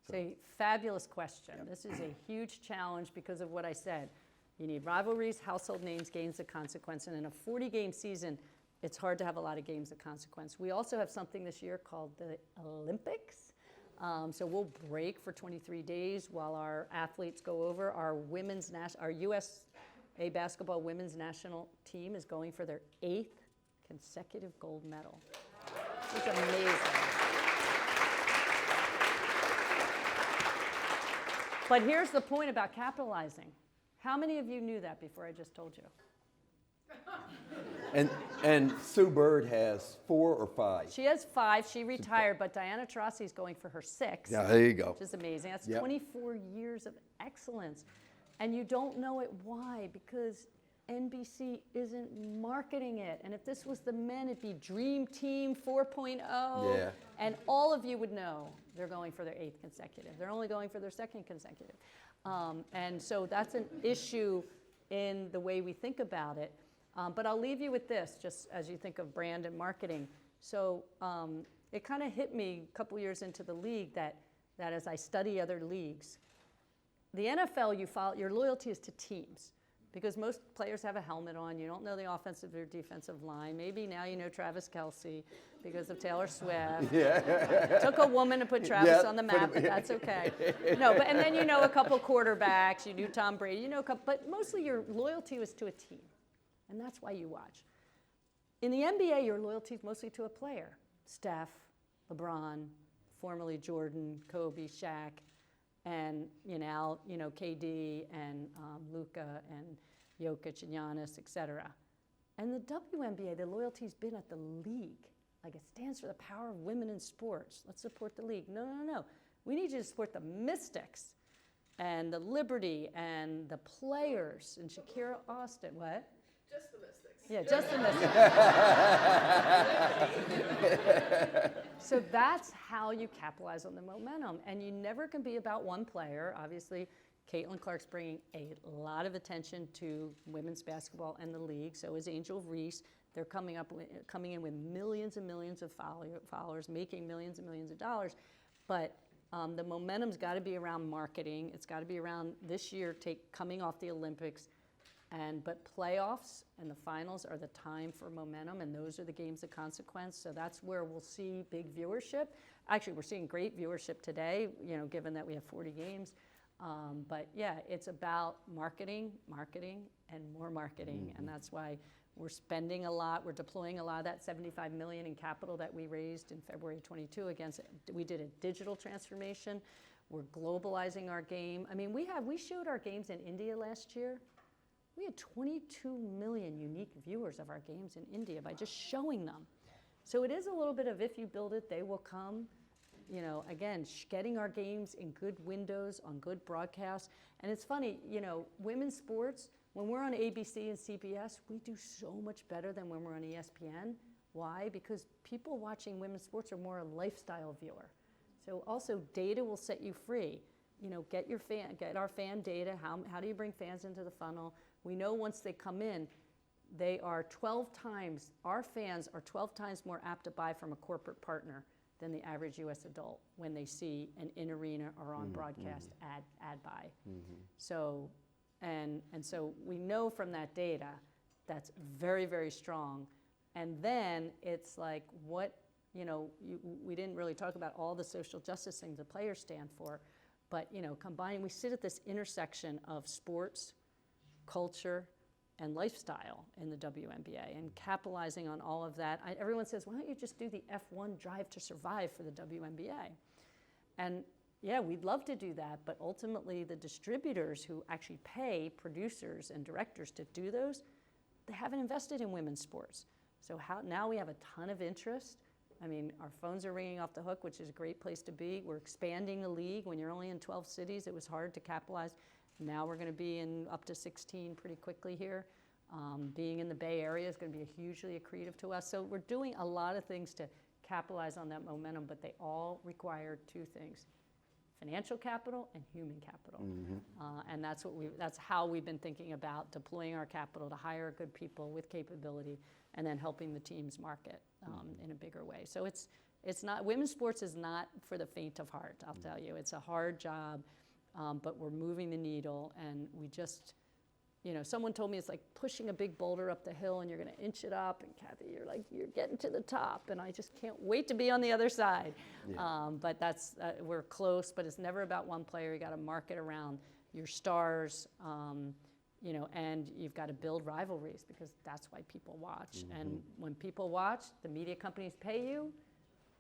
It's a fabulous question. Yep. This is a huge challenge because of what I said. You need rivalries, household names, games of consequence, and in a 40-game season, it's hard to have a lot of games of consequence. We also have something this year called the Olympics. So we'll break for 23 days while our athletes go over. Our USA basketball women's national team is going for their 8th consecutive gold medal. It's amazing. But here's the point about capitalizing. How many of you knew that before I just told you? And Sue Bird has 4 or 5. She has 5. She retired, but Diana Taurasi is going for her 6th. Yeah, there you go. Which is amazing. That's Yep. 24 years of excellence. And you don't know it. Why? Because NBC isn't marketing it. And if this was the men, it'd be Dream Team 4.0. Yeah. And all of you would know they're going for their 8th consecutive. They're only going for their 2nd consecutive. And so that's an issue in the way we think about it. But I'll leave you with this, just as you think of brand and marketing. So it kind of hit me a couple years into the league that as I study other leagues, the NFL, your loyalty is to teams. Because most players have a helmet on. You don't know the offensive or defensive line. Maybe now you know Travis Kelce because of Taylor Swift. Yeah. Took a woman to put Travis on the map, but that's okay. No, and then you know a couple quarterbacks. You knew Tom Brady. You know a couple, but mostly your loyalty was to a team. And that's why you watch. In the NBA, your loyalty is mostly to a player. Steph, LeBron, formerly Jordan, Kobe, Shaq, and KD and Luka and Jokic and Giannis, etc. And the WNBA, the loyalty's been at the league. Like it stands for the power of women in sports. Let's support the league. No. We need you to support the Mystics and the Liberty and the players and Shakira Austin. What? Just the Mystics. Yeah, just the Mystics. So that's how you capitalize on the momentum. And you never can be about one player. Obviously, Caitlin Clark's bringing a lot of attention to women's basketball and the league. So is Angel Reese. They're coming in with millions and millions of followers, making millions and millions of dollars. But the momentum's got to be around marketing. It's got to be around this year, coming off the Olympics. But playoffs and the finals are the time for momentum, and those are the games of consequence. So that's where we'll see big viewership. Actually, we're seeing great viewership today, given that we have 40 games. But yeah, it's about marketing, and more marketing. Mm-hmm. And that's why we're spending a lot. We're deploying a lot of that $75 million in capital that we raised in February 22 we did a digital transformation. We're globalizing our game. I mean, we showed our games in India last year. We had 22 million unique viewers of our games in India by just showing them. So it is a little bit of if you build it, they will come. Again, getting our games in good windows on good broadcasts. And it's funny, women's sports, when we're on ABC and CBS, we do so much better than when we're on ESPN. Why? Because people watching women's sports are more a lifestyle viewer. So also data will set you free. Get our fan data. How do you bring fans into the funnel? We know once they come in, our fans are 12 times more apt to buy from a corporate partner than the average U.S. adult when they see an in-arena or on broadcast ad buy. Mm-hmm. So we know from that data that's very, very strong. And then it's like we didn't really talk about all the social justice things the players stand for, but combining, we sit at this intersection of sports, culture, and lifestyle in the WNBA and capitalizing on all of that. Everyone says, why don't you just do the F1 Drive to Survive for the WNBA? And yeah, we'd love to do that, but ultimately the distributors who actually pay producers and directors to do those, they haven't invested in women's sports. So now we have a ton of interest. I mean, our phones are ringing off the hook, which is a great place to be. We're expanding the league. When you're only in 12 cities, it was hard to capitalize. Now we're going to be in up to 16 pretty quickly here. Being in the Bay Area is going to be hugely accretive to us. So we're doing a lot of things to capitalize on that momentum, but they all require two things: financial capital and human capital. And that's how we've been thinking about deploying our capital to hire good people with capability and then helping the teams market in a bigger way. So it's not, women's sports is not for the faint of heart, I'll tell you. It's a hard job, but we're moving the needle, and we just, someone told me it's like pushing a big boulder up the hill and you're gonna inch it up, and Cathy, you're getting to the top, and I just can't wait to be on the other side. Yeah. But that's, we're close, but it's never about one player. You gotta market around your stars, and you've got to build rivalries, because that's why people watch. And when people watch, the media companies pay you,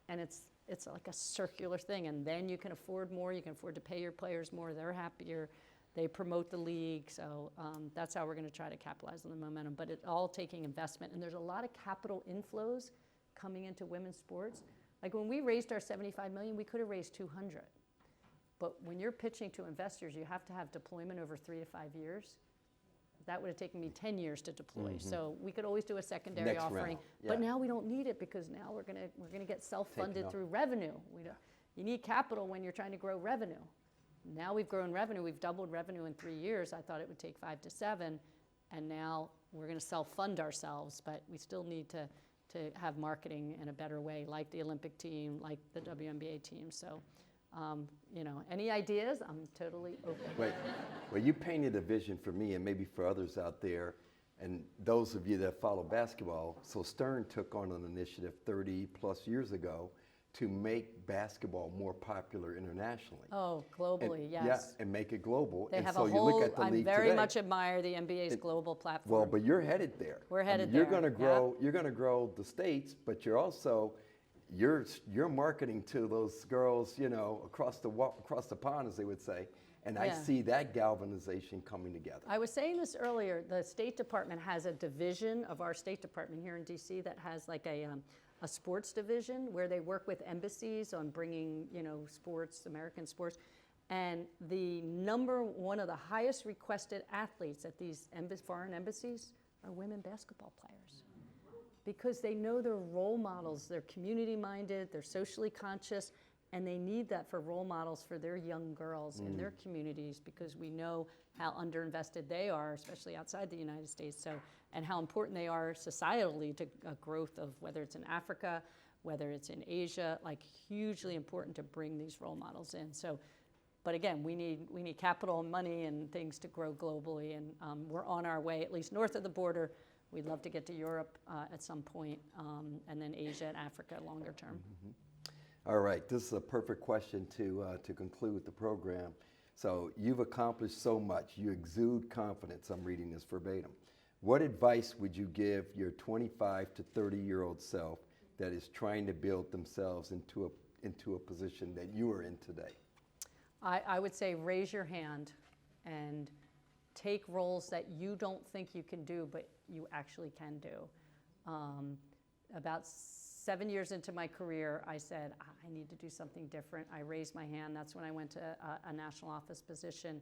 and it's like a circular thing. And then you can afford more. You can afford to pay your players more. They're happier. They promote the league. So that's how we're going to try to capitalize on the momentum. But it's all taking investment. And there's a lot of capital inflows coming into women's sports. Like when we raised our $75 million, we could have raised 200. But when you're pitching to investors, you have to have deployment over 3 to 5 years. That would have taken me 10 years to deploy. So we could always do a secondary Next offering, round, but yeah. now we don't need it, because now we're gonna get self-funded Taken off. through revenue. You need capital when you're trying to grow revenue. Now we've grown revenue. We've doubled revenue in 3 years. I thought it would take 5 to 7, and now we're gonna self-fund ourselves, but we still need to have marketing in a better way, like the Olympic team, like the WNBA team. So. Any ideas? I'm totally open. Wait, well, you painted a vision for me and maybe for others out there, and those of you that follow basketball. So Stern took on an initiative 30 plus years ago to make basketball more popular internationally. Oh, globally, And, yes. Yeah, and make it global. They and have so a you whole, look at the I league very today, much admire the NBA's global platform. well, but you're headed there. We're headed You're there, going to yeah. grow. You're going to grow the states, but you're also you're marketing to those girls, across the pond, as they would say. And I Yeah. see that galvanization coming together. I was saying this earlier, the State Department has a division of our State Department here in DC that has like a sports division where they work with embassies on bringing, sports, American sports. And one of the highest requested athletes at these foreign embassies are women basketball players. Because they know they're role models, they're community minded, they're socially conscious, and they need that for role models for their young girls in their communities, because we know how underinvested they are, especially outside the United States, and how important they are societally to growth of, whether it's in Africa, whether it's in Asia, like hugely important to bring these role models in. So, but again, we need capital and money and things to grow globally, and we're on our way, at least north of the border. We'd love to get to Europe at some point, and then Asia and Africa longer term. All right, this is a perfect question to conclude the program. So you've accomplished so much. You exude confidence. I'm reading this verbatim. What advice would you give your 25 to 30-year-old self that is trying to build themselves into a position that you are in today? I would say raise your hand and take roles that you don't think you can do, but you actually can do. About 7 years into my career, I said, I need to do something different. I raised my hand. That's when I went to a national office position.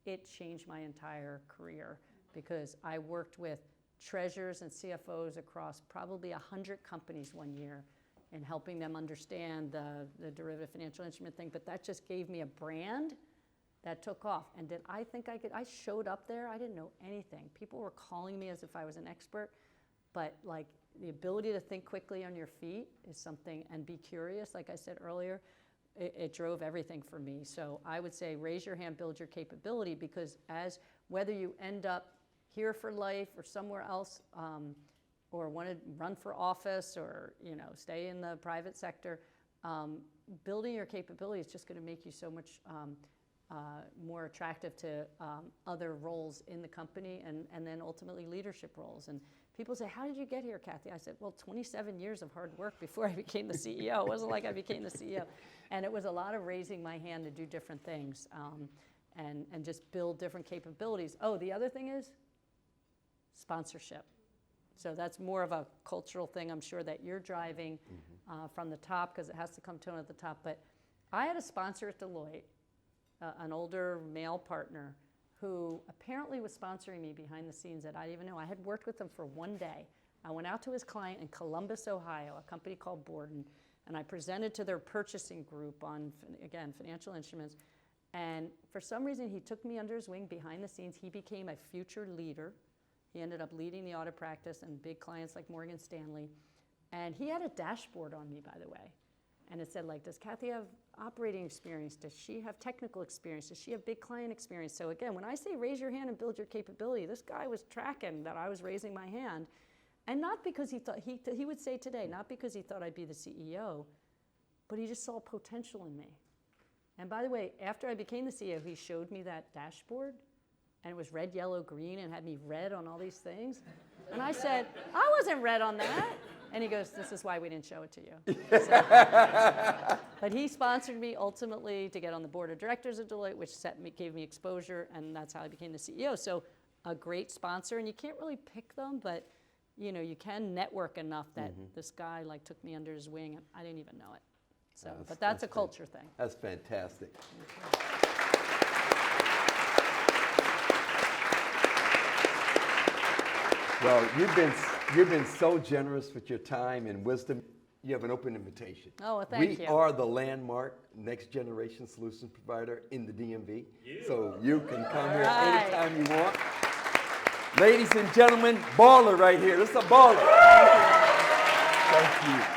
It changed my entire career, because I worked with treasurers and CFOs across probably 100 companies one year, and helping them understand the derivative financial instrument thing. But that just gave me a brand that took off. And did I think I could? I showed up there, I didn't know anything. People were calling me as if I was an expert, but like the ability to think quickly on your feet is something, and be curious, like I said earlier, it drove everything for me. So I would say raise your hand, build your capability, because whether you end up here for life or somewhere else, or want to run for office, or stay in the private sector, building your capability is just going to make you so much more attractive to other roles in the company and then ultimately leadership roles. And people say, how did you get here, Cathy? I said, well, 27 years of hard work before I became the CEO. It wasn't like I became the CEO. And it was a lot of raising my hand to do different things and just build different capabilities. Oh, the other thing is sponsorship. So that's more of a cultural thing, I'm sure, that you're driving from the top, because it has to come tone at the top. But I had a sponsor at Deloitte, an older male partner, who apparently was sponsoring me behind the scenes that I didn't even know. I had worked with him for one day. I went out to his client in Columbus, Ohio, a company called Borden, and I presented to their purchasing group on, again, financial instruments. And for some reason, he took me under his wing behind the scenes. He became a future leader. He ended up leading the audit practice and big clients like Morgan Stanley. And he had a dashboard on me, by the way. And it said, like, does Cathy have operating experience? Does she have technical experience? Does she have big client experience? So again, when I say raise your hand and build your capability, this guy was tracking that I was raising my hand. And not because he thought, he would say today, not because he thought I'd be the CEO, but he just saw potential in me. And by the way, after I became the CEO, he showed me that dashboard, and it was red, yellow, green, and had me red on all these things. And I said, I wasn't red on that. And he goes, this is why we didn't show it to you. So, but he sponsored me ultimately to get on the board of directors at Deloitte, which gave me exposure, and that's how I became the CEO. So a great sponsor, and you can't really pick them, but you know, you can network enough that this guy like took me under his wing, and I didn't even know it. So, but that's a culture thing. That's fantastic. Well, you've been so generous with your time and wisdom. You have an open invitation. Oh, well, thank you. We are the landmark next generation solution provider in the DMV. So you can come here anytime you want. Ladies and gentlemen, baller right here. This is a baller. Thank you.